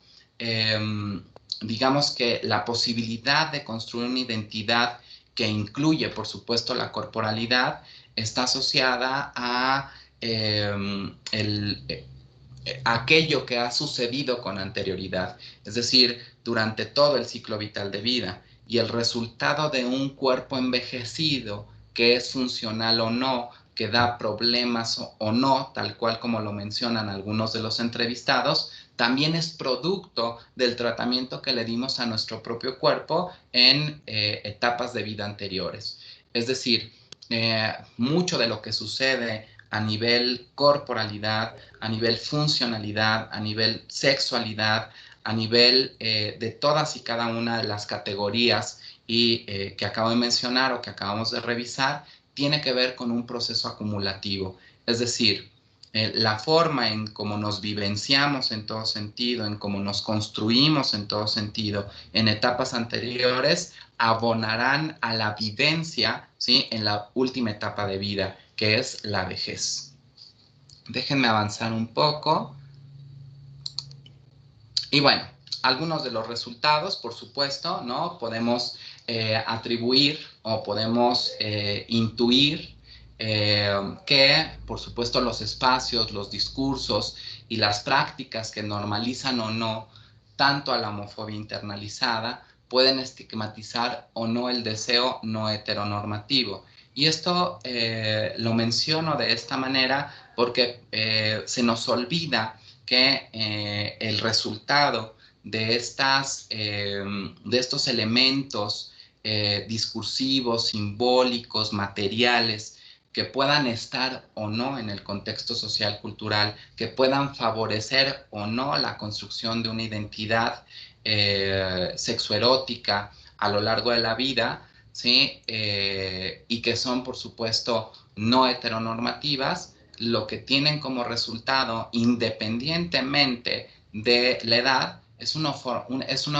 Speaker 2: digamos que la posibilidad de construir una identidad que incluye, por supuesto, la corporalidad, está asociada a aquello que ha sucedido con anterioridad, es decir, durante todo el ciclo vital de vida. Y el resultado de un cuerpo envejecido, que es funcional o no, que da problemas o no, tal cual como lo mencionan algunos de los entrevistados, también es producto del tratamiento que le dimos a nuestro propio cuerpo en etapas de vida anteriores. Es decir, mucho de lo que sucede a nivel corporalidad, a nivel funcionalidad, a nivel sexualidad, a nivel de todas y cada una de las categorías que acabo de mencionar o que acabamos de revisar, tiene que ver con un proceso acumulativo. Es decir, la forma en cómo nos vivenciamos en todo sentido, en cómo nos construimos en todo sentido en etapas anteriores, abonarán a la vivencia, ¿sí?, en la última etapa de vida, que es la vejez. Déjenme avanzar un poco. Y bueno, algunos de los resultados, por supuesto, ¿no? Podemos atribuir o podemos intuir que, por supuesto, los espacios, los discursos y las prácticas que normalizan o no tanto a la homofobia internalizada pueden estigmatizar o no el deseo no heteronormativo. Y esto lo menciono de esta manera porque se nos olvida que el resultado de estos elementos discursivos, simbólicos, materiales, que puedan estar o no en el contexto social cultural, que puedan favorecer o no la construcción de una identidad sexoerótica a lo largo de la vida, ¿sí? Y que son, por supuesto, no heteronormativas, lo que tienen como resultado, independientemente de la edad, es una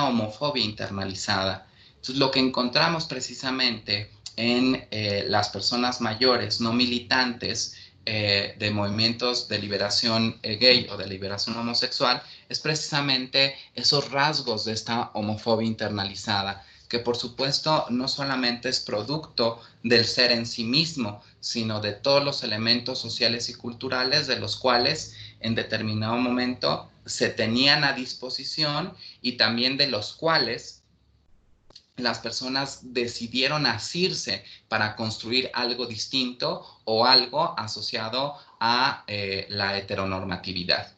Speaker 2: homofobia internalizada. Entonces, lo que encontramos precisamente en las personas mayores no militantes de movimientos de liberación gay o de liberación homosexual es precisamente esos rasgos de esta homofobia internalizada, que por supuesto no solamente es producto del ser en sí mismo, sino de todos los elementos sociales y culturales de los cuales en determinado momento se tenían a disposición y también de los cuales las personas decidieron asirse para construir algo distinto o algo asociado a la heteronormatividad.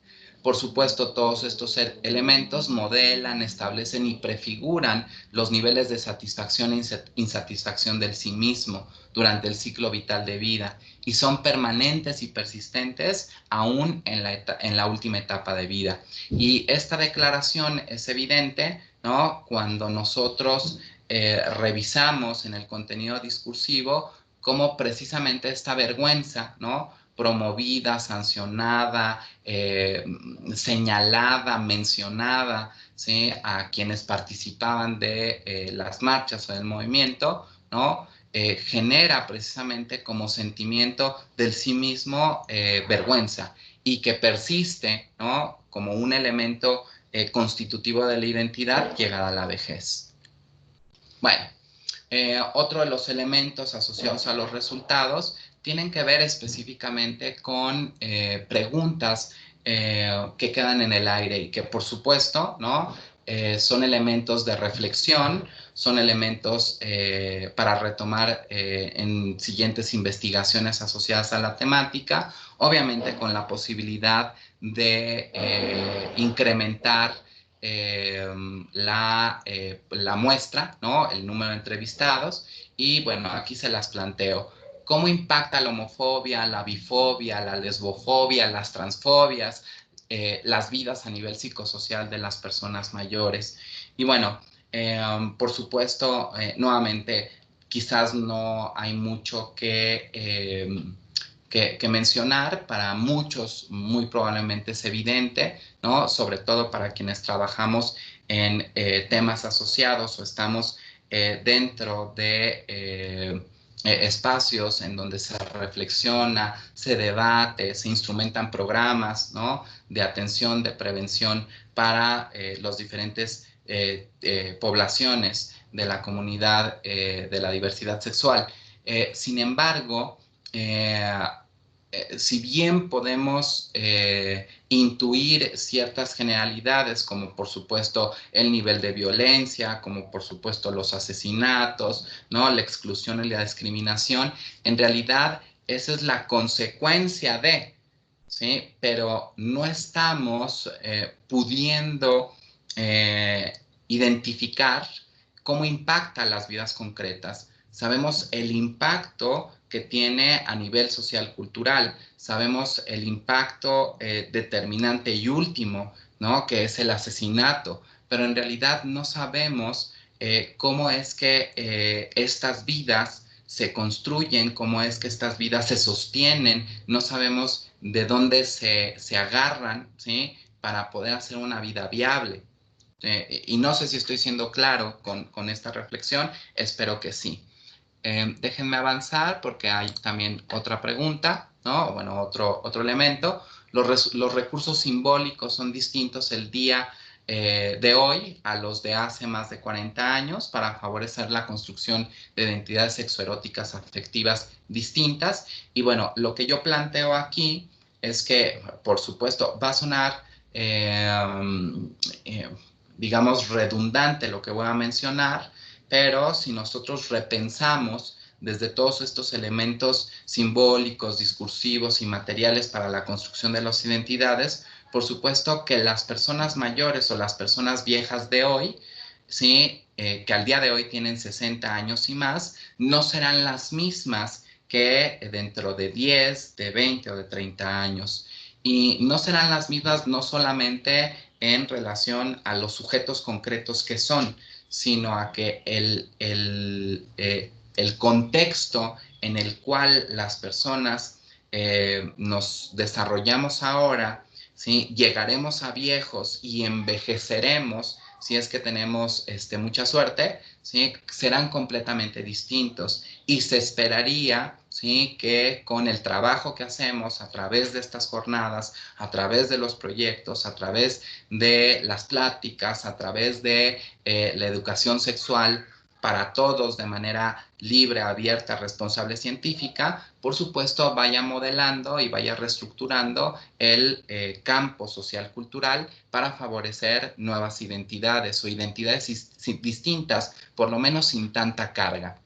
Speaker 2: Por supuesto, todos estos elementos modelan, establecen y prefiguran los niveles de satisfacción e insatisfacción del sí mismo durante el ciclo vital de vida y son permanentes y persistentes aún en la última etapa de vida. Y esta declaración es evidente, ¿no?, cuando nosotros revisamos en el contenido discursivo cómo precisamente esta vergüenza, ¿no?, promovida, sancionada, señalada, mencionada, ¿sí?, a quienes participaban de las marchas o del movimiento, ¿no?, genera precisamente como sentimiento del sí mismo vergüenza y que persiste, ¿no?, como un elemento constitutivo de la identidad llegada a la vejez. Bueno, otro de los elementos asociados a los resultados tienen que ver específicamente con preguntas que quedan en el aire y que por supuesto, ¿no?, son elementos de reflexión, son elementos para retomar en siguientes investigaciones asociadas a la temática, obviamente con la posibilidad de incrementar la muestra, ¿no?, el número de entrevistados, y bueno, aquí se las planteo. ¿Cómo impacta la homofobia, la bifobia, la lesbofobia, las transfobias, las vidas a nivel psicosocial de las personas mayores? Y bueno, por supuesto, nuevamente, quizás no hay mucho que mencionar. Para muchos muy probablemente es evidente, ¿no?, sobre todo para quienes trabajamos en temas asociados o estamos dentro de espacios en donde se reflexiona, se debate, se instrumentan programas, ¿no?, de atención, de prevención para los diferentes poblaciones de la comunidad de la diversidad sexual. Sin embargo, si bien podemos intuir ciertas generalidades, como por supuesto el nivel de violencia, como por supuesto los asesinatos, ¿no?, la exclusión y la discriminación, en realidad esa es la consecuencia de, ¿sí?, pero no estamos pudiendo identificar cómo impacta las vidas concretas. Sabemos el impacto que tiene a nivel social cultural, sabemos el impacto determinante y último, ¿no?, que es el asesinato, pero en realidad no sabemos cómo es que estas vidas se construyen, cómo es que estas vidas se sostienen, no sabemos de dónde se agarran, ¿sí?, para poder hacer una vida viable. Y no sé si estoy siendo claro con esta reflexión, espero que sí. Déjenme avanzar porque hay también otra pregunta, ¿no? Bueno, otro elemento. Los recursos simbólicos son distintos el día de hoy a los de hace más de 40 años para favorecer la construcción de identidades sexoeróticas afectivas distintas. Y bueno, lo que yo planteo aquí es que, por supuesto, va a sonar, digamos, redundante lo que voy a mencionar, pero si nosotros repensamos desde todos estos elementos simbólicos, discursivos y materiales para la construcción de las identidades, por supuesto que las personas mayores o las personas viejas de hoy, ¿sí?, que al día de hoy tienen 60 años y más, no serán las mismas que dentro de 10, de 20 o de 30 años. Y no serán las mismas no solamente en relación a los sujetos concretos que son, sino a que el contexto en el cual las personas nos desarrollamos ahora, ¿sí?, llegaremos a viejos y envejeceremos, si es que tenemos mucha suerte, ¿sí?, serán completamente distintos y se esperaría, ¿sí?, que con el trabajo que hacemos a través de estas jornadas, a través de los proyectos, a través de las pláticas, a través de la educación sexual para todos de manera libre, abierta, responsable, científica, por supuesto vaya modelando y vaya reestructurando el campo social cultural para favorecer nuevas identidades o identidades distintas, por lo menos sin tanta carga.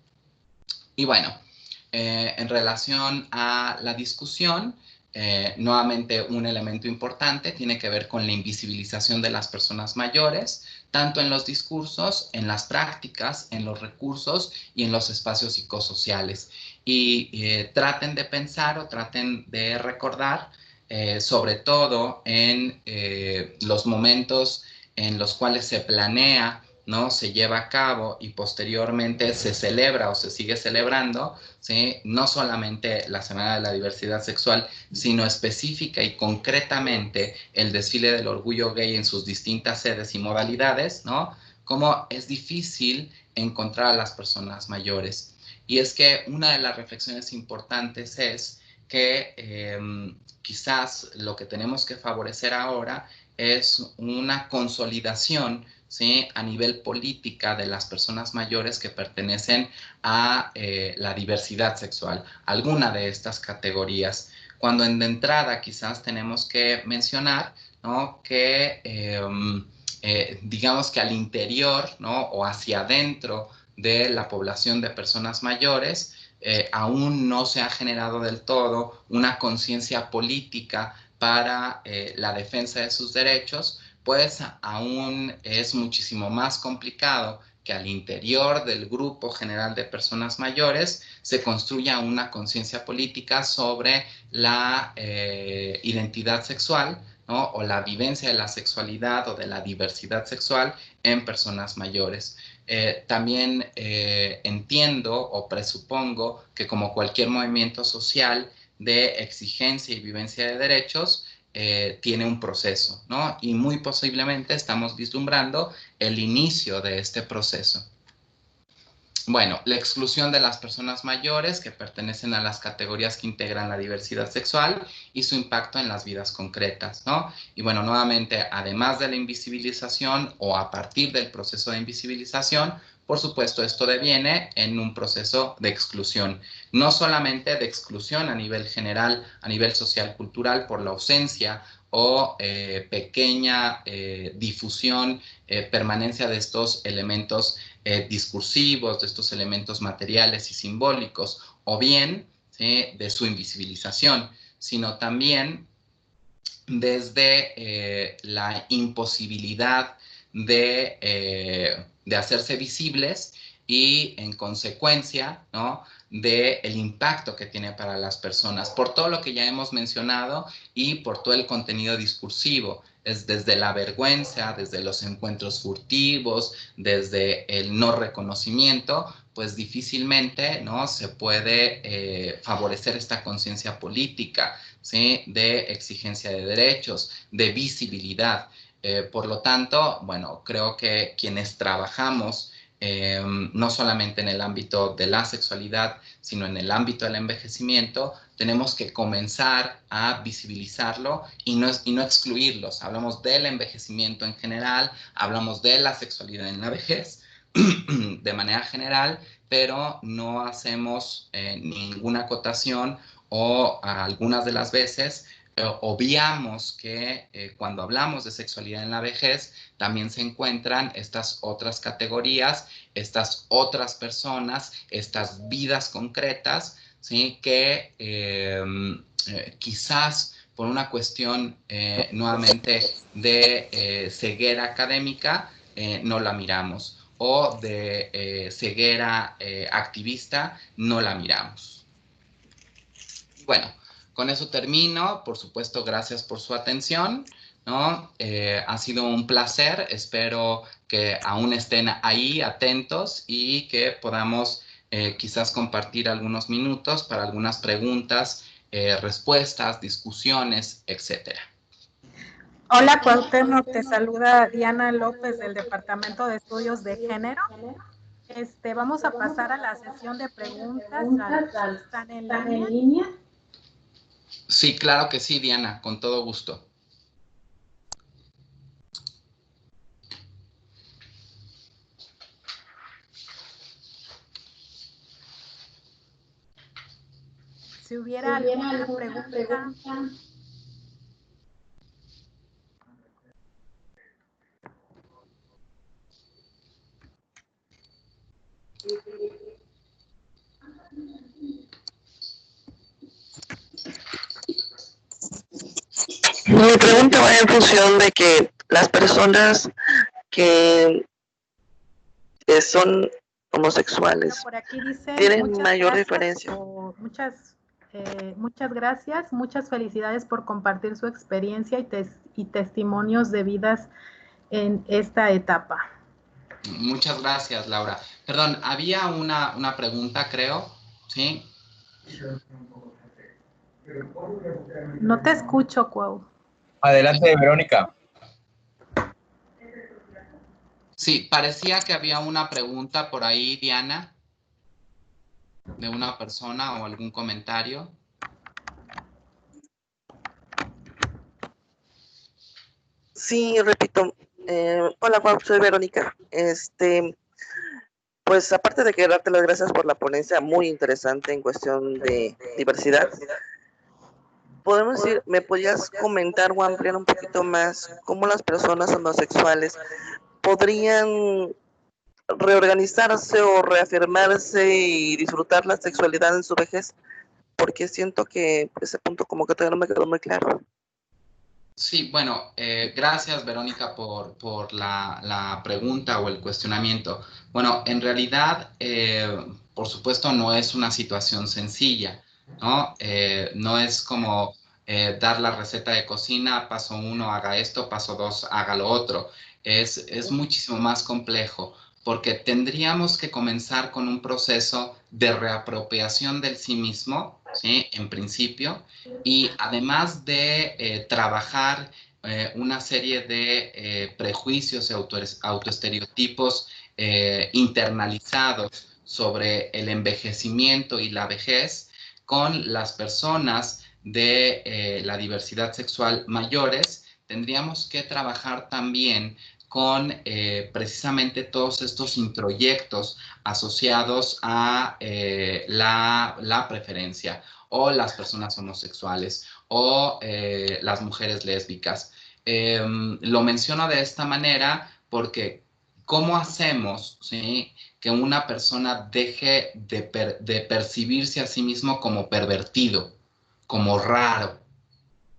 Speaker 2: Y bueno, en relación a la discusión, nuevamente un elemento importante tiene que ver con la invisibilización de las personas mayores, tanto en los discursos, en las prácticas, en los recursos y en los espacios psicosociales. Y traten de pensar o traten de recordar, sobre todo en los momentos en los cuales se planea, ¿no?, se lleva a cabo y posteriormente se celebra o se sigue celebrando, ¿sí?, no solamente la Semana de la Diversidad Sexual, sino específica y concretamente el desfile del orgullo gay en sus distintas sedes y modalidades, ¿no?, cómo es difícil encontrar a las personas mayores. Y es que una de las reflexiones importantes es que quizás lo que tenemos que favorecer ahora es una consolidación, ¿sí?, a nivel política de las personas mayores que pertenecen a la diversidad sexual, alguna de estas categorías. Cuando de entrada quizás tenemos que mencionar, ¿no?, que digamos que al interior, ¿no?, o hacia adentro de la población de personas mayores, aún no se ha generado del todo una conciencia política para la defensa de sus derechos, pues aún es muchísimo más complicado que al interior del grupo general de personas mayores se construya una conciencia política sobre la identidad sexual, ¿no?, o la vivencia de la sexualidad o de la diversidad sexual en personas mayores. También entiendo o presupongo que como cualquier movimiento social de exigencia y vivencia de derechos, tiene un proceso, ¿no? Y muy posiblemente estamos vislumbrando el inicio de este proceso. Bueno, la exclusión de las personas mayores que pertenecen a las categorías que integran la diversidad sexual y su impacto en las vidas concretas, ¿no? Y bueno, nuevamente, además de la invisibilización o a partir del proceso de invisibilización, por supuesto, esto deviene en un proceso de exclusión, no solamente de exclusión a nivel general, a nivel social, cultural, por la ausencia o pequeña difusión, permanencia de estos elementos discursivos, de estos elementos materiales y simbólicos, o bien de su invisibilización, sino también desde la imposibilidad de hacerse visibles y en consecuencia, ¿no?, del impacto que tiene para las personas, por todo lo que ya hemos mencionado y por todo el contenido discursivo. Es desde la vergüenza, desde los encuentros furtivos, desde el no reconocimiento, pues difícilmente, ¿no?, se puede favorecer esta conciencia política, ¿sí?, de exigencia de derechos, de visibilidad. Por lo tanto, bueno, creo que quienes trabajamos no solamente en el ámbito de la sexualidad, sino en el ámbito del envejecimiento, tenemos que comenzar a visibilizarlo y no excluirlos. Hablamos del envejecimiento en general, hablamos de la sexualidad en la vejez de manera general, pero no hacemos ninguna acotación o algunas de las veces obviamos que cuando hablamos de sexualidad en la vejez también se encuentran estas otras categorías, estas otras personas, estas vidas concretas, ¿sí?, que quizás por una cuestión nuevamente de ceguera académica no la miramos, o de ceguera activista no la miramos. Bueno, con eso termino. Por supuesto, gracias por su atención, ¿no? Ha sido un placer. Espero que aún estén ahí atentos y que podamos quizás compartir algunos minutos para algunas preguntas, respuestas, discusiones, etcétera.
Speaker 3: Hola Cuauhtémoc, te saluda Diana López del Departamento de Estudios de Género. Vamos a pasar a la sesión de preguntas a los que están en línea.
Speaker 2: Sí, claro que sí, Diana, con todo gusto.
Speaker 3: Si hubiera alguna pregunta.
Speaker 4: Mi pregunta va en función de que las personas que son homosexuales
Speaker 3: Por aquí dice,
Speaker 4: tienen mayor diferencia.
Speaker 3: Muchas gracias, muchas felicidades por compartir su experiencia y testimonios de vidas en esta etapa.
Speaker 2: Muchas gracias, Laura. Perdón, había una pregunta, creo, ¿sí?
Speaker 3: No te escucho, Cuau.
Speaker 5: Adelante, Verónica.
Speaker 2: Sí, parecía que había una pregunta por ahí, Diana, de una persona o algún comentario.
Speaker 4: Sí, repito. Hola, Juan, soy Verónica. Pues aparte de que darte las gracias por la ponencia muy interesante en cuestión de diversidad, podemos decir, ¿me podías comentar o ampliar un poquito más cómo las personas homosexuales podrían reorganizarse o reafirmarse y disfrutar la sexualidad en su vejez? Porque siento que ese punto como que todavía no me quedó muy claro.
Speaker 2: Sí, bueno, gracias Verónica por la pregunta o el cuestionamiento. Bueno, en realidad, por supuesto, no es una situación sencilla, ¿no? No es como dar la receta de cocina, paso 1, haga esto, paso 2, haga lo otro. Es muchísimo más complejo, porque tendríamos que comenzar con un proceso de reapropiación del sí mismo, ¿sí? En principio, y además de trabajar una serie de prejuicios y autoestereotipos internalizados sobre el envejecimiento y la vejez con las personas de la diversidad sexual mayores, tendríamos que trabajar también con precisamente todos estos introyectos asociados a la preferencia, o las personas homosexuales, o las mujeres lésbicas. Lo menciono de esta manera porque ¿cómo hacemos, ¿sí?, que una persona deje de percibirse a sí mismo como pervertido, como raro?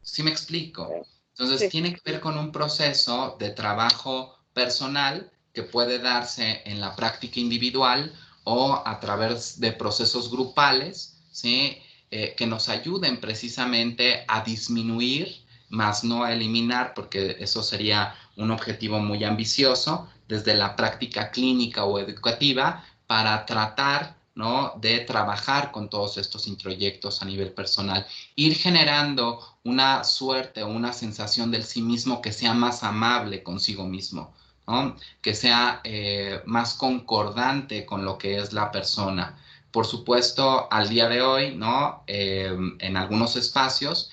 Speaker 2: ¿Sí me explico? Entonces,
Speaker 4: Sí.
Speaker 2: tiene que ver con un proceso de trabajo personal que puede darse en la práctica individual o a través de procesos grupales, ¿sí? Que nos ayuden precisamente a disminuir, más no a eliminar, porque eso sería un objetivo muy ambicioso, desde la práctica clínica o educativa, para tratar, ¿no?, de trabajar con todos estos introyectos a nivel personal, ir generando una suerte o una sensación del sí mismo que sea más amable consigo mismo, ¿no?, que sea más concordante con lo que es la persona. Por supuesto, al día de hoy, ¿no?, en algunos espacios,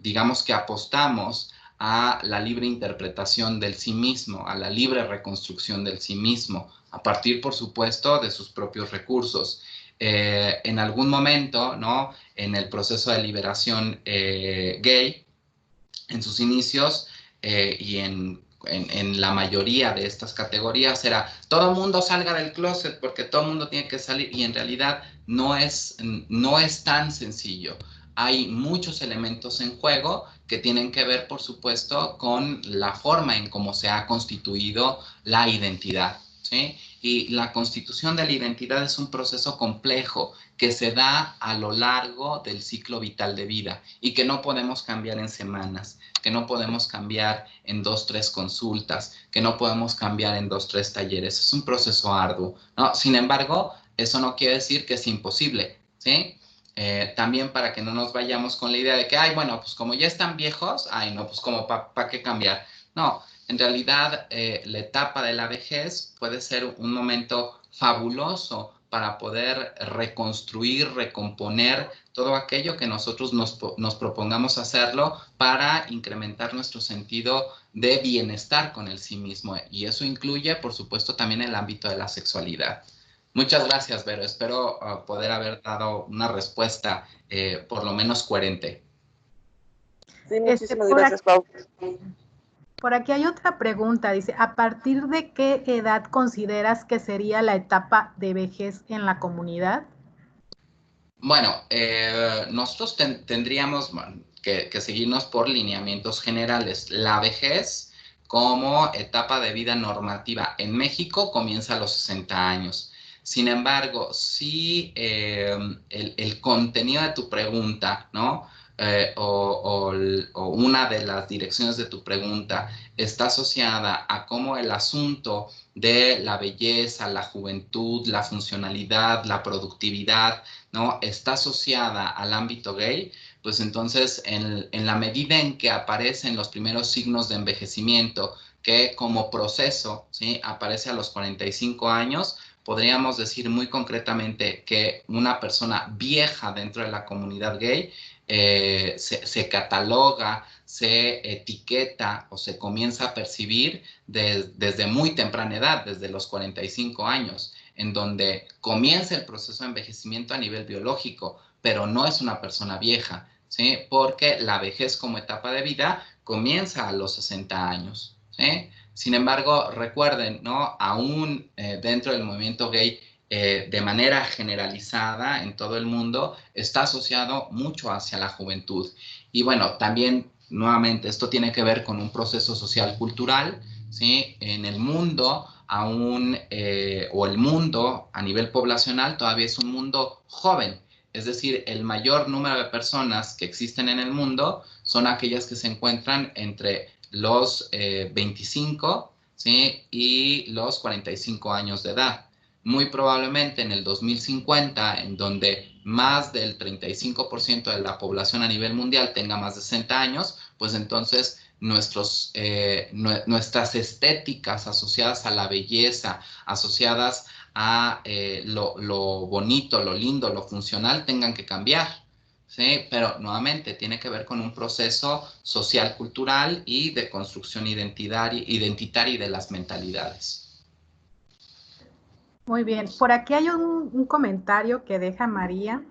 Speaker 2: digamos que apostamos a la libre interpretación del sí mismo, a la libre reconstrucción del sí mismo, a partir, por supuesto, de sus propios recursos. En algún momento, ¿no?, en el proceso de liberación gay, en sus inicios y en la mayoría de estas categorías era todo el mundo salga del closet porque todo el mundo tiene que salir, y en realidad no es tan sencillo. Hay muchos elementos en juego que tienen que ver, por supuesto, con la forma en cómo se ha constituido la identidad, ¿sí? Y la constitución de la identidad es un proceso complejo que se da a lo largo del ciclo vital de vida y que no podemos cambiar en semanas, que no podemos cambiar en 2, 3 consultas, que no podemos cambiar en 2, 3 talleres. Es un proceso arduo, ¿no? Sin embargo, eso no quiere decir que es imposible, ¿sí? También para que no nos vayamos con la idea de que, ay, bueno, pues como ya están viejos, ay, no, pues como para qué cambiar. No, en realidad la etapa de la vejez puede ser un momento fabuloso para poder reconstruir, recomponer todo aquello que nosotros nos propongamos hacerlo para incrementar nuestro sentido de bienestar con el sí mismo. Y eso incluye, por supuesto, también el ámbito de la sexualidad. Muchas gracias, Vero. Espero poder haber dado una respuesta por lo menos coherente.
Speaker 4: Sí, muchísimas gracias, Pau.
Speaker 3: Por aquí hay otra pregunta. Dice, ¿a partir de qué edad consideras que sería la etapa de vejez en la comunidad?
Speaker 2: Bueno, nosotros tendríamos que seguirnos por lineamientos generales. La vejez como etapa de vida normativa en México comienza a los 60 años. Sin embargo, si el contenido de tu pregunta, ¿no? O una de las direcciones de tu pregunta está asociada a cómo el asunto de la belleza, la juventud, la funcionalidad, la productividad, ¿no? Está asociada al ámbito gay, pues entonces en la medida en que aparecen los primeros signos de envejecimiento, que como proceso, ¿sí? Aparece a los 45 años, podríamos decir muy concretamente que una persona vieja dentro de la comunidad gay se cataloga, se etiqueta o se comienza a percibir desde muy temprana edad, desde los 45 años, en donde comienza el proceso de envejecimiento a nivel biológico, pero no es una persona vieja, ¿sí? Porque la vejez como etapa de vida comienza a los 60 años, ¿sí? Sin embargo, recuerden, ¿no? Aún dentro del movimiento gay, de manera generalizada en todo el mundo, está asociado mucho hacia la juventud. Y bueno, también, nuevamente, esto tiene que ver con un proceso social cultural, ¿sí? En el mundo, aún, o el mundo a nivel poblacional todavía es un mundo joven. Es decir, el mayor número de personas que existen en el mundo son aquellas que se encuentran entre los 25, ¿sí? Y los 45 años de edad. Muy probablemente en el 2050, en donde más del 35% de la población a nivel mundial tenga más de 60 años, pues entonces nuestras estéticas asociadas a la belleza, asociadas a lo bonito, lo lindo, lo funcional, tengan que cambiar. ¿Sí? Pero nuevamente tiene que ver con un proceso social, cultural y de construcción identitaria y de las mentalidades.
Speaker 3: Muy bien, por aquí hay un comentario que deja María.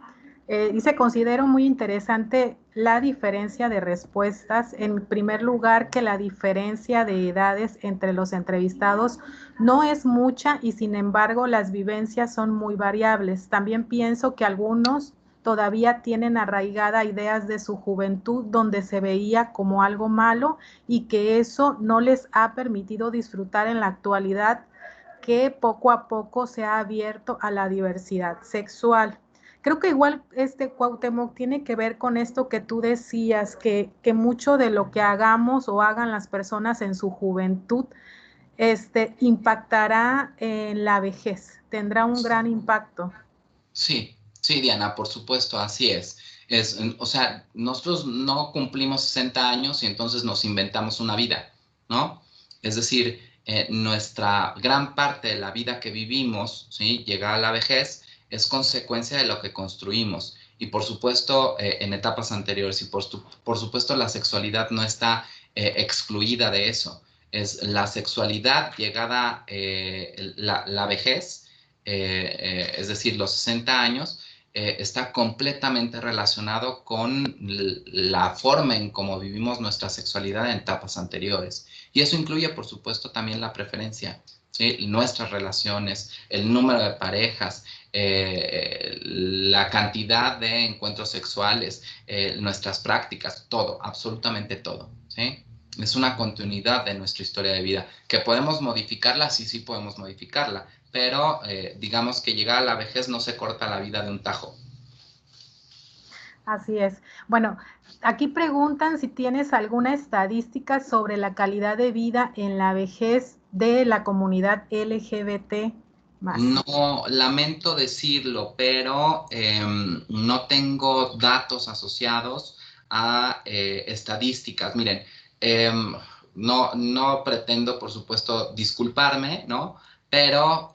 Speaker 3: Dice, considero muy interesante la diferencia de respuestas. En primer lugar, que la diferencia de edades entre los entrevistados no es mucha y sin embargo las vivencias son muy variables. También pienso que algunos todavía tienen arraigada ideas de su juventud donde se veía como algo malo y que eso no les ha permitido disfrutar en la actualidad, que poco a poco se ha abierto a la diversidad sexual. Creo que igual Cuauhtémoc tiene que ver con esto que tú decías, que mucho de lo que hagamos o hagan las personas en su juventud impactará en la vejez, tendrá un gran impacto.
Speaker 2: Sí, sí, Diana, por supuesto, así es. O sea, nosotros no cumplimos 60 años y entonces nos inventamos una vida, ¿no? Es decir, nuestra gran parte de la vida que vivimos, ¿sí? Llegar a la vejez es consecuencia de lo que construimos. Y por supuesto, en etapas anteriores, y por supuesto la sexualidad no está excluida de eso. Es la sexualidad llegada, la vejez, es decir, los 60 años, está completamente relacionado con la forma en cómo vivimos nuestra sexualidad en etapas anteriores. Y eso incluye, por supuesto, también la preferencia, ¿sí? Nuestras relaciones, el número de parejas, la cantidad de encuentros sexuales, nuestras prácticas, todo, absolutamente todo, ¿sí? Es una continuidad de nuestra historia de vida. ¿Que podemos modificarla? Sí, sí podemos modificarla, pero digamos que llegar a la vejez no se corta la vida de un tajo.
Speaker 3: Así es. Bueno, aquí preguntan si tienes alguna estadística sobre la calidad de vida en la vejez de la comunidad LGBT más.
Speaker 2: No, lamento decirlo, pero no tengo datos asociados a estadísticas. Miren, no pretendo, por supuesto, disculparme, ¿no? Pero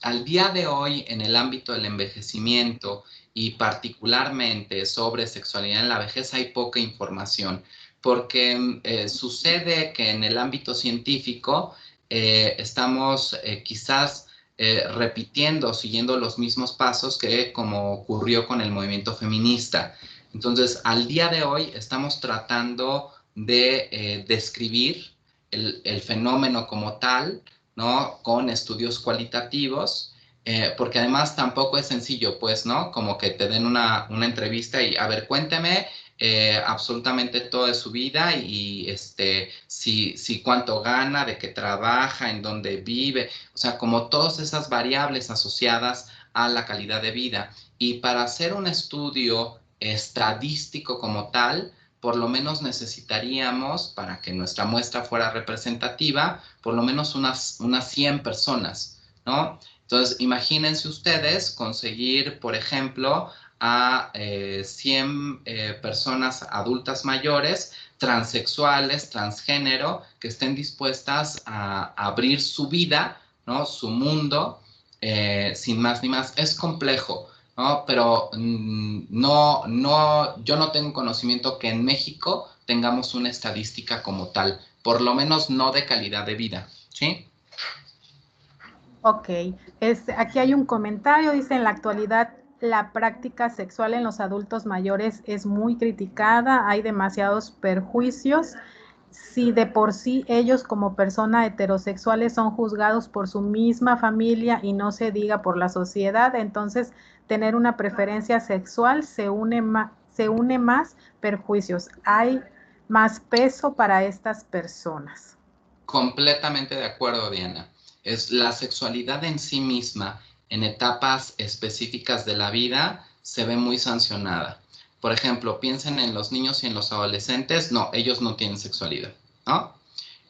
Speaker 2: al día de hoy, en el ámbito del envejecimiento y particularmente sobre sexualidad en la vejez, hay poca información, porque sucede que en el ámbito científico estamos quizás repitiendo, siguiendo los mismos pasos que como ocurrió con el movimiento feminista. Entonces, al día de hoy estamos tratando de describir el fenómeno como tal, ¿no? Con estudios cualitativos, porque además tampoco es sencillo, pues, ¿no? Como que te den una entrevista y, a ver, cuénteme absolutamente toda su vida y si cuánto gana, de qué trabaja, en dónde vive, o sea, como todas esas variables asociadas a la calidad de vida. Y para hacer un estudio estadístico como tal, por lo menos necesitaríamos, para que nuestra muestra fuera representativa, por lo menos unas 100 personas, ¿no? Entonces, imagínense ustedes conseguir, por ejemplo, a 100 personas adultas mayores, transexuales, transgénero, que estén dispuestas a abrir su vida, ¿no? Su mundo, sin más ni más. Es complejo, ¿no? Pero yo no tengo conocimiento que en México tengamos una estadística como tal, por lo menos no de calidad de vida, ¿sí?
Speaker 3: Ok, aquí hay un comentario, dice, en la actualidad la práctica sexual en los adultos mayores es muy criticada, hay demasiados perjuicios. Si de por sí ellos como personas heterosexuales son juzgados por su misma familia y no se diga por la sociedad, entonces tener una preferencia sexual se une más perjuicios. Hay más peso para estas personas.
Speaker 2: Completamente de acuerdo, Diana. Es la sexualidad en sí misma, en etapas específicas de la vida, se ve muy sancionada. Por ejemplo, piensen en los niños y en los adolescentes, no, ellos no tienen sexualidad, ¿no?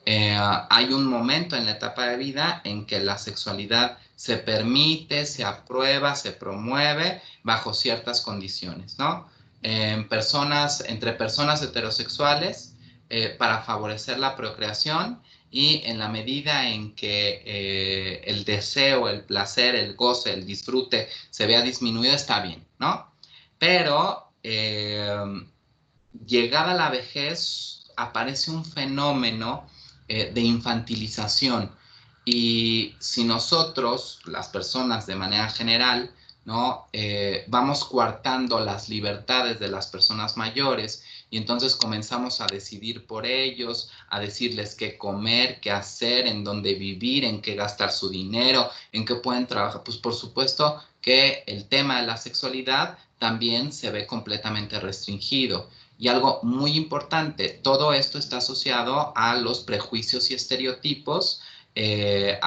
Speaker 2: Hay un momento en la etapa de vida en que la sexualidad se permite, se aprueba, se promueve bajo ciertas condiciones, ¿no? Entre personas heterosexuales, para favorecer la procreación y en la medida en que el deseo, el placer, el goce, el disfrute se vea disminuido, está bien, ¿no? Pero llegada la vejez aparece un fenómeno de infantilización. Y si nosotros, las personas de manera general, ¿no? Vamos coartando las libertades de las personas mayores y entonces comenzamos a decidir por ellos, a decirles qué comer, qué hacer, en dónde vivir, en qué gastar su dinero, en qué pueden trabajar. Pues por supuesto que el tema de la sexualidad también se ve completamente restringido. Y algo muy importante, todo esto está asociado a los prejuicios y estereotipos de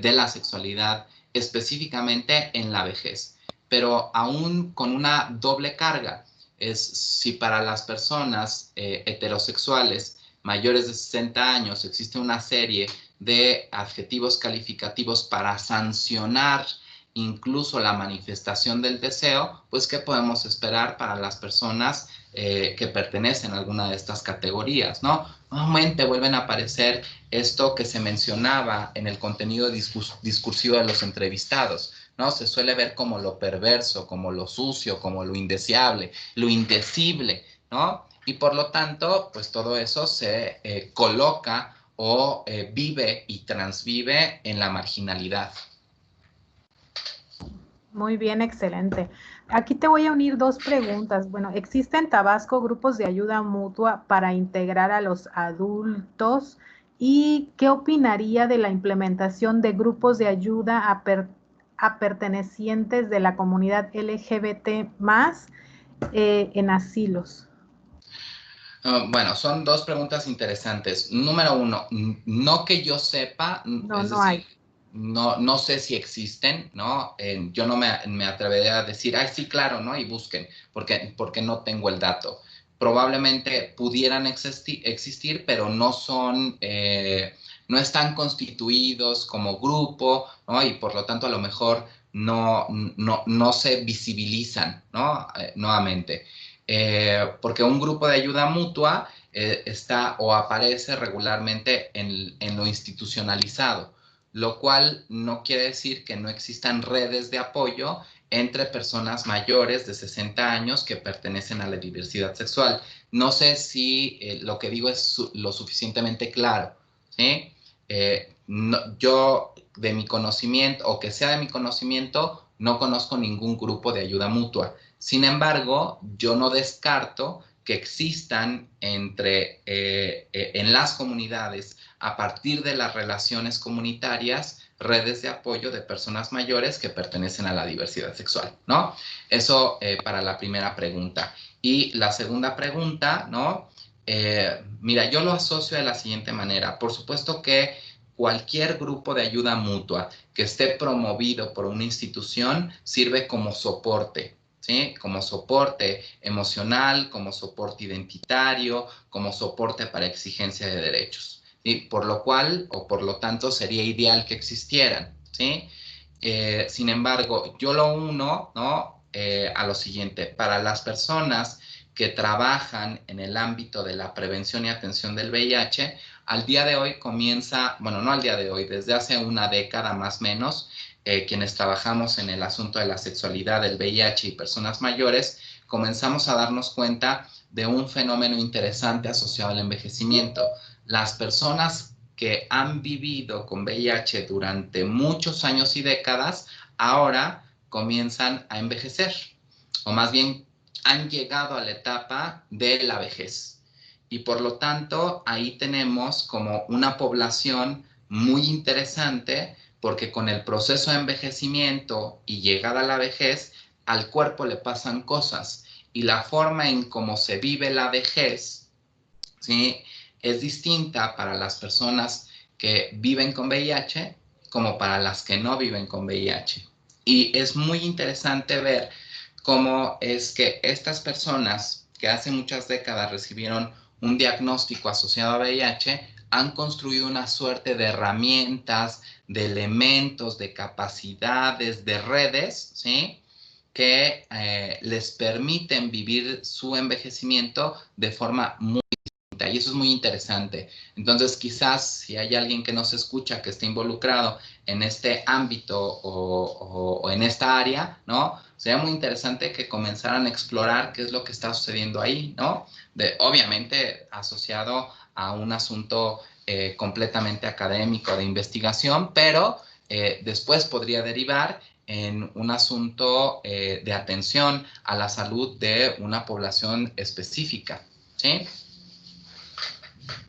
Speaker 2: la sexualidad, específicamente en la vejez. Pero aún con una doble carga, es si para las personas heterosexuales mayores de 60 años existe una serie de adjetivos calificativos para sancionar incluso la manifestación del deseo, pues ¿qué podemos esperar para las personas que pertenecen a alguna de estas categorías, ¿no? Nuevamente vuelven a aparecer esto que se mencionaba en el contenido discursivo de los entrevistados, ¿no? Se suele ver como lo perverso, como lo sucio, como lo indeseable, lo indecible, ¿no? Y por lo tanto, pues todo eso se coloca o vive y transvive en la marginalidad.
Speaker 3: Muy bien, excelente. Aquí te voy a unir dos preguntas. Bueno, ¿existen en Tabasco grupos de ayuda mutua para integrar a los adultos? ¿Y qué opinaría de la implementación de grupos de ayuda a pertenecientes de la comunidad LGBT más en asilos?
Speaker 2: Bueno, son dos preguntas interesantes. Número uno, no que yo sepa,
Speaker 3: No,
Speaker 2: es
Speaker 3: no hay.
Speaker 2: decir, no sé si existen, ¿no? Yo no me atrevería a decir, ay, sí, claro, ¿no? Y busquen, porque no tengo el dato. Probablemente pudieran existir, pero no son no están constituidos como grupo, ¿no? Y por lo tanto a lo mejor no se visibilizan, ¿no? Nuevamente. Porque un grupo de ayuda mutua está o aparece regularmente en lo institucionalizado, lo cual no quiere decir que no existan redes de apoyo entre personas mayores de 60 años que pertenecen a la diversidad sexual. No sé si lo que digo es lo suficientemente claro, ¿sí? Yo, de mi conocimiento, o que sea de mi conocimiento, no conozco ningún grupo de ayuda mutua. Sin embargo, yo no descarto que existan en las comunidades, a partir de las relaciones comunitarias, redes de apoyo de personas mayores que pertenecen a la diversidad sexual, ¿no? Eso para la primera pregunta. Y la segunda pregunta, ¿no? Mira, yo lo asocio de la siguiente manera. Por supuesto que cualquier grupo de ayuda mutua que esté promovido por una institución sirve como soporte, ¿sí? Como soporte emocional, como soporte identitario, como soporte para exigencia de derechos, ¿sí? Por lo cual, o por lo tanto, sería ideal que existieran, ¿sí? Sin embargo, yo lo uno, ¿no? A lo siguiente: para las personas que trabajan en el ámbito de la prevención y atención del VIH, al día de hoy comienza, bueno, no al día de hoy, desde hace una década más o menos, quienes trabajamos en el asunto de la sexualidad, del VIH y personas mayores, comenzamos a darnos cuenta de un fenómeno interesante asociado al envejecimiento. Las personas que han vivido con VIH durante muchos años y décadas, ahora comienzan a envejecer, o más bien han llegado a la etapa de la vejez. Y por lo tanto, ahí tenemos como una población muy interesante, porque con el proceso de envejecimiento y llegada a la vejez, al cuerpo le pasan cosas. Y la forma en cómo se vive la vejez, ¿sí?, es distinta para las personas que viven con VIH como para las que no viven con VIH. Y es muy interesante ver cómo es que estas personas que hace muchas décadas recibieron un diagnóstico asociado a VIH han construido una suerte de herramientas, de elementos, de capacidades, de redes, ¿sí?, que les permiten vivir su envejecimiento de forma muy distinta. Y eso es muy interesante. Entonces, quizás si hay alguien que nos escucha que esté involucrado en este ámbito o en esta área, ¿no?, sería muy interesante que comenzaran a explorar qué es lo que está sucediendo ahí, ¿no? Obviamente asociado a un asunto completamente académico de investigación, pero después podría derivar en un asunto de atención a la salud de una población específica, ¿sí?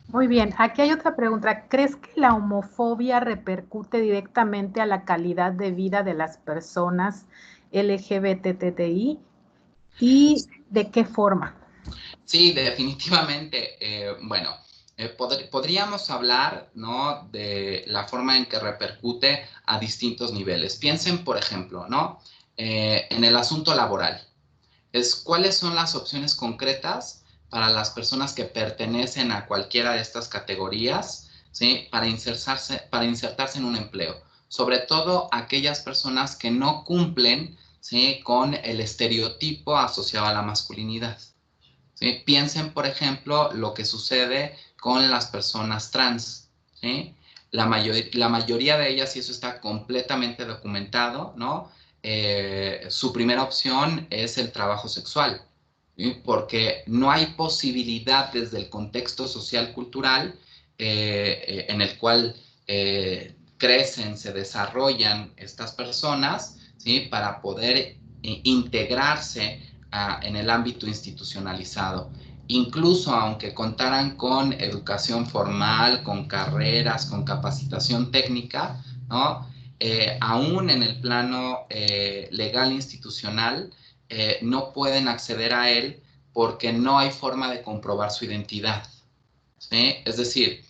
Speaker 3: Muy bien, aquí hay otra pregunta. ¿Crees que la homofobia repercute directamente a la calidad de vida de las personas LGBTTI? ¿Y de qué forma?
Speaker 2: Sí, definitivamente. Bueno, podríamos hablar, ¿no?, de la forma en que repercute a distintos niveles. Piensen, por ejemplo, ¿no?, en el asunto laboral. ¿Cuáles son las opciones concretas para las personas que pertenecen a cualquiera de estas categorías, ¿sí?, para insertarse en un empleo? Sobre todo aquellas personas que no cumplen, ¿sí?, con el estereotipo asociado a la masculinidad, ¿sí? Piensen, por ejemplo, lo que sucede con las personas trans, ¿sí? La mayoría de ellas, y eso está completamente documentado, ¿no?, su primera opción es el trabajo sexual, ¿sí?, porque no hay posibilidad desde el contexto social cultural en el cual crecen, se desarrollan estas personas, ¿sí?, para poder integrarse en el ámbito institucionalizado. Incluso aunque contaran con educación formal, con carreras, con capacitación técnica, ¿no?, aún en el plano legal institucional, no pueden acceder a él porque no hay forma de comprobar su identidad, ¿sí? Es decir,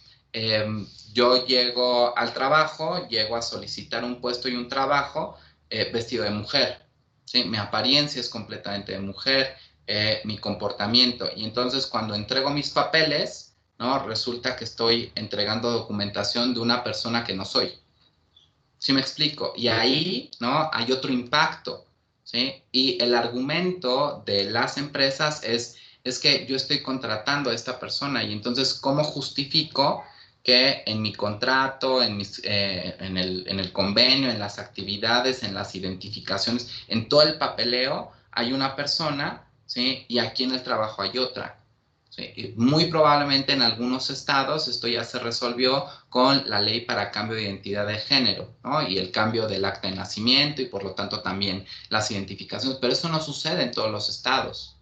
Speaker 2: yo llego al trabajo, llego a solicitar un puesto y un trabajo vestido de mujer, ¿sí? Mi apariencia es completamente de mujer, mi comportamiento. Y entonces cuando entrego mis papeles, ¿no? Resulta que estoy entregando documentación de una persona que no soy. ¿Sí me explico? Y ahí, ¿no? Hay otro impacto, ¿sí? Y el argumento de las empresas es que yo estoy contratando a esta persona y entonces, ¿cómo justifico que en mi contrato, en el convenio, en las actividades, en las identificaciones, en todo el papeleo, hay una persona, ¿sí? Y aquí en el trabajo hay otra? Sí, muy probablemente en algunos estados esto ya se resolvió con la ley para cambio de identidad de género, ¿no? Y el cambio del acta de nacimiento y por lo tanto también las identificaciones, pero eso no sucede en todos los estados.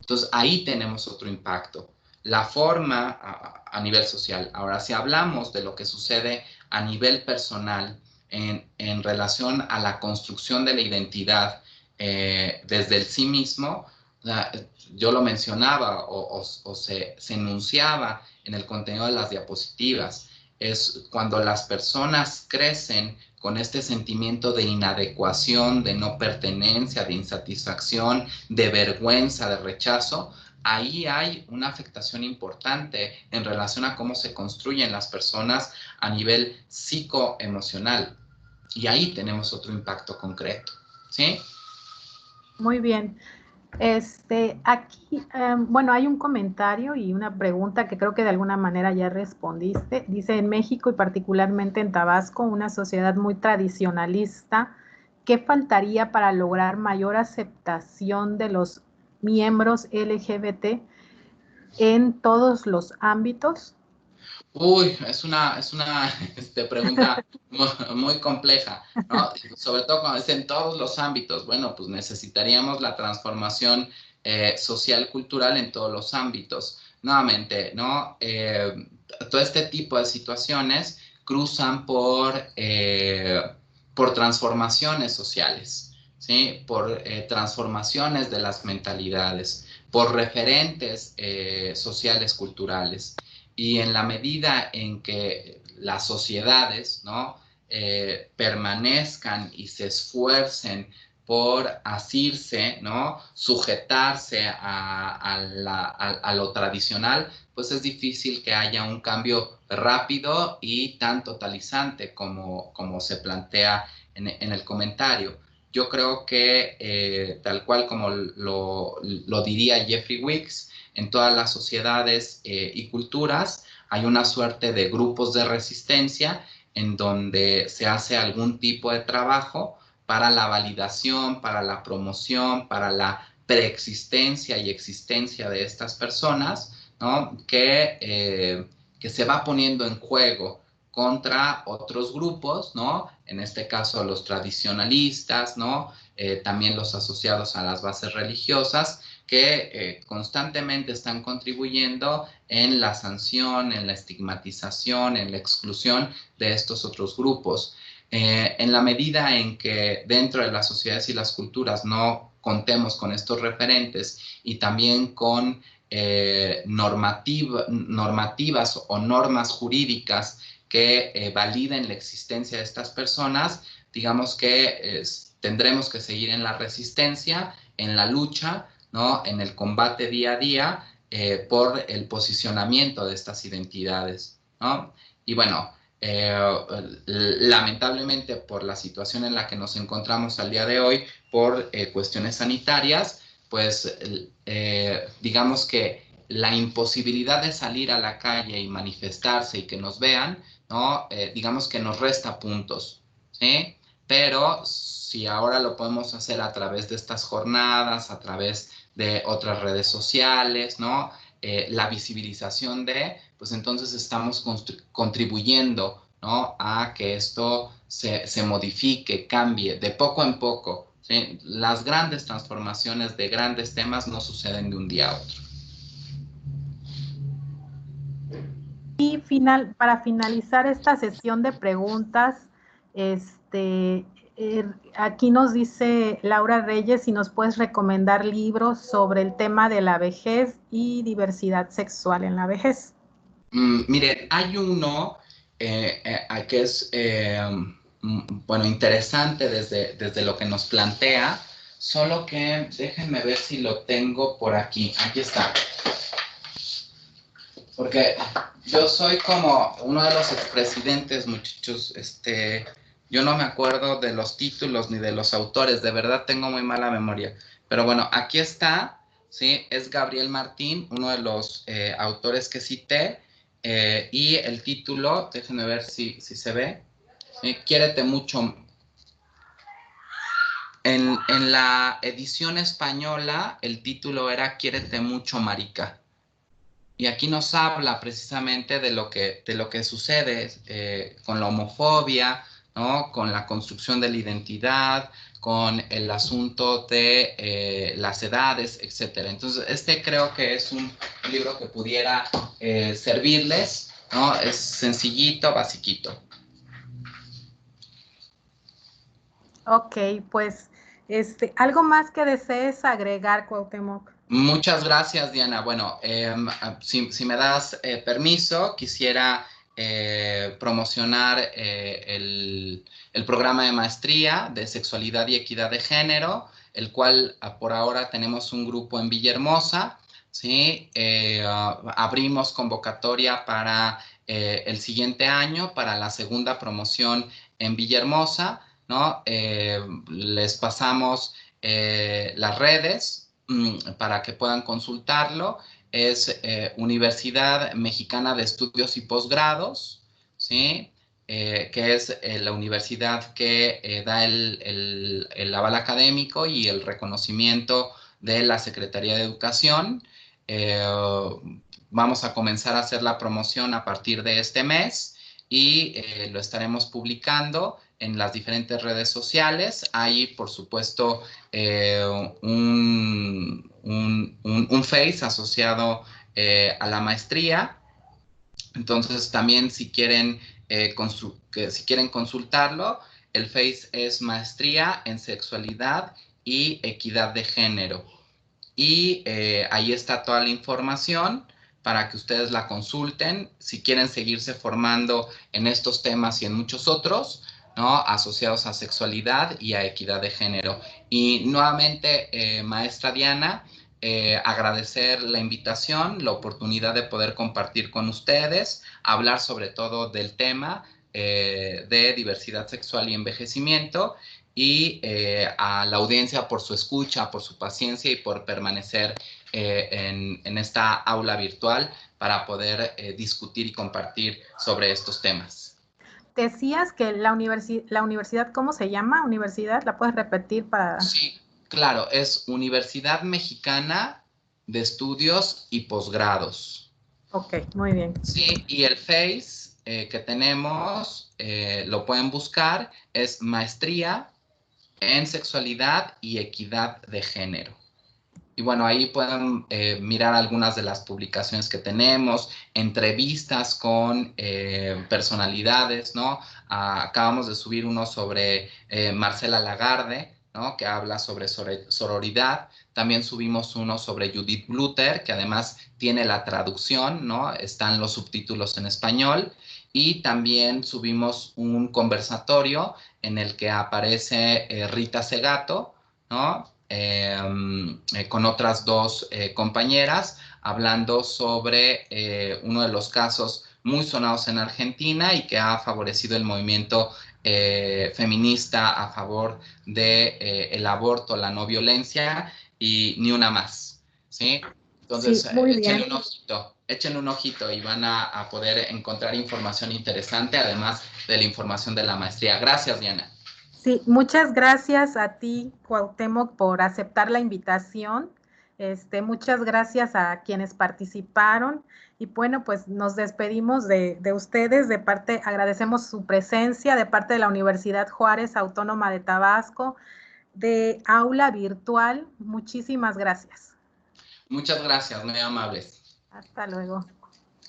Speaker 2: Entonces ahí tenemos otro impacto. La forma a nivel social. Ahora, si hablamos de lo que sucede a nivel personal en relación a la construcción de la identidad desde el sí mismo, yo lo mencionaba o se enunciaba en el contenido de las diapositivas, es cuando las personas crecen con este sentimiento de inadecuación, de no pertenencia, de insatisfacción, de vergüenza, de rechazo, ahí hay una afectación importante en relación a cómo se construyen las personas a nivel psicoemocional. Y ahí tenemos otro impacto concreto, ¿sí?
Speaker 3: Muy bien. Aquí, bueno, hay un comentario y una pregunta que creo que de alguna manera ya respondiste. Dice, en México y particularmente en Tabasco, una sociedad muy tradicionalista, ¿qué faltaría para lograr mayor aceptación de los miembros LGBT en todos los ámbitos?
Speaker 2: Uy, es una pregunta muy compleja, ¿no? Sobre todo cuando es en todos los ámbitos. Bueno, pues necesitaríamos la transformación social, cultural en todos los ámbitos. Nuevamente, ¿no? Todo este tipo de situaciones cruzan por transformaciones sociales, ¿sí? Por transformaciones de las mentalidades, por referentes sociales, culturales. Y en la medida en que las sociedades, ¿no? Permanezcan y se esfuercen por asirse, ¿no? Sujetarse a lo tradicional, pues es difícil que haya un cambio rápido y tan totalizante como se plantea en el comentario. Yo creo que, tal cual como lo diría Jeffrey Wicks, en todas las sociedades y culturas hay una suerte de grupos de resistencia en donde se hace algún tipo de trabajo para la validación, para la promoción, para la preexistencia y existencia de estas personas, ¿no? Que se va poniendo en juego contra otros grupos, ¿no? En este caso los tradicionalistas, ¿no? También los asociados a las bases religiosas, que constantemente están contribuyendo en la sanción, en la estigmatización, en la exclusión de estos otros grupos. En la medida en que dentro de las sociedades y las culturas no contemos con estos referentes y también con normativas o normas jurídicas que validen la existencia de estas personas, digamos que tendremos que seguir en la resistencia, en la lucha, ¿no? En el combate día a día por el posicionamiento de estas identidades, ¿no? Y bueno, lamentablemente por la situación en la que nos encontramos al día de hoy, por cuestiones sanitarias, pues digamos que la imposibilidad de salir a la calle y manifestarse y que nos vean, ¿no? Digamos que nos resta puntos, ¿sí? Pero si ahora lo podemos hacer a través de estas jornadas, a través de otras redes sociales, ¿no? La visibilización pues entonces estamos contribuyendo, ¿no? A que esto se modifique, cambie de poco en poco, ¿sí? Las grandes transformaciones de grandes temas no suceden de un día a otro.
Speaker 3: Y para finalizar esta sesión de preguntas, aquí nos dice Laura Reyes si nos puedes recomendar libros sobre el tema de la vejez y diversidad sexual en la vejez.
Speaker 2: Miren, hay uno que es, bueno, interesante desde lo que nos plantea, solo que déjenme ver si lo tengo por aquí. Aquí está. Porque yo soy como uno de los expresidentes, muchachos. Yo no me acuerdo de los títulos ni de los autores, de verdad tengo muy mala memoria. Pero bueno, aquí está, ¿sí? Es Gabriel Martín, uno de los autores que cité. Y el título, déjenme ver si se ve, Quiérete mucho. En la edición española, el título era Quiérete mucho, marica. Y aquí nos habla precisamente de lo que sucede con la homofobia, ¿no? Con la construcción de la identidad, con el asunto de las edades, etcétera. Entonces, creo que es un libro que pudiera servirles, ¿no? Es sencillito, basiquito.
Speaker 3: Ok, pues, ¿algo más que desees agregar, Cuauhtémoc?
Speaker 2: Muchas gracias, Diana. Bueno, si me das permiso, quisiera promocionar el programa de maestría de sexualidad y equidad de género, el cual por ahora tenemos un grupo en Villahermosa, ¿sí? Abrimos convocatoria para el siguiente año, para la segunda promoción en Villahermosa, ¿no? Les pasamos las redes para que puedan consultarlo. Es Universidad Mexicana de Estudios y Posgrados, ¿sí? Que es la universidad que da el aval académico y el reconocimiento de la Secretaría de Educación. Vamos a comenzar a hacer la promoción a partir de este mes y lo estaremos publicando en las diferentes redes sociales. Hay, por supuesto, un Face asociado a la maestría. Entonces, también si quieren consultarlo, el Face es Maestría en Sexualidad y Equidad de Género. Y ahí está toda la información para que ustedes la consulten. Si quieren seguirse formando en estos temas y en muchos otros, ¿no? Asociados a sexualidad y a equidad de género. Y nuevamente, maestra Diana, agradecer la invitación, la oportunidad de poder compartir con ustedes, hablar sobre todo del tema de diversidad sexual y envejecimiento, y a la audiencia por su escucha, por su paciencia y por permanecer en esta aula virtual para poder discutir y compartir sobre estos temas.
Speaker 3: Decías que la universidad, ¿cómo se llama? ¿Universidad? ¿La puedes repetir para...?
Speaker 2: Sí, claro, es Universidad Mexicana de Estudios y Posgrados.
Speaker 3: Ok, muy bien.
Speaker 2: Sí, y el Face que tenemos, lo pueden buscar, es Maestría en Sexualidad y Equidad de Género. Y bueno, ahí pueden mirar algunas de las publicaciones que tenemos, entrevistas con personalidades, ¿no? Acabamos de subir uno sobre Marcela Lagarde, ¿no? Que habla sobre sororidad. También subimos uno sobre Judith Butler, que además tiene la traducción, ¿no? Están los subtítulos en español. Y también subimos un conversatorio en el que aparece Rita Segato, ¿no? Con otras dos compañeras, hablando sobre uno de los casos muy sonados en Argentina y que ha favorecido el movimiento feminista a favor de el aborto, la no violencia y Ni Una Más, ¿sí? Entonces,
Speaker 3: sí, muy bien.
Speaker 2: Échenle un ojito y van a poder encontrar información interesante, además de la información de la maestría. Gracias, Diana.
Speaker 3: Sí, muchas gracias a ti, Cuauhtémoc, por aceptar la invitación. Muchas gracias a quienes participaron. Y bueno, pues nos despedimos de ustedes. Agradecemos su presencia de parte de la Universidad Juárez Autónoma de Tabasco, de aula virtual. Muchísimas gracias.
Speaker 2: Muchas gracias, muy amables.
Speaker 3: Hasta luego.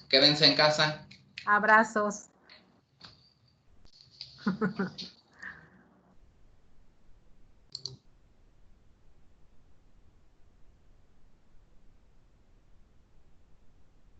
Speaker 2: Quédense en casa.
Speaker 3: Abrazos.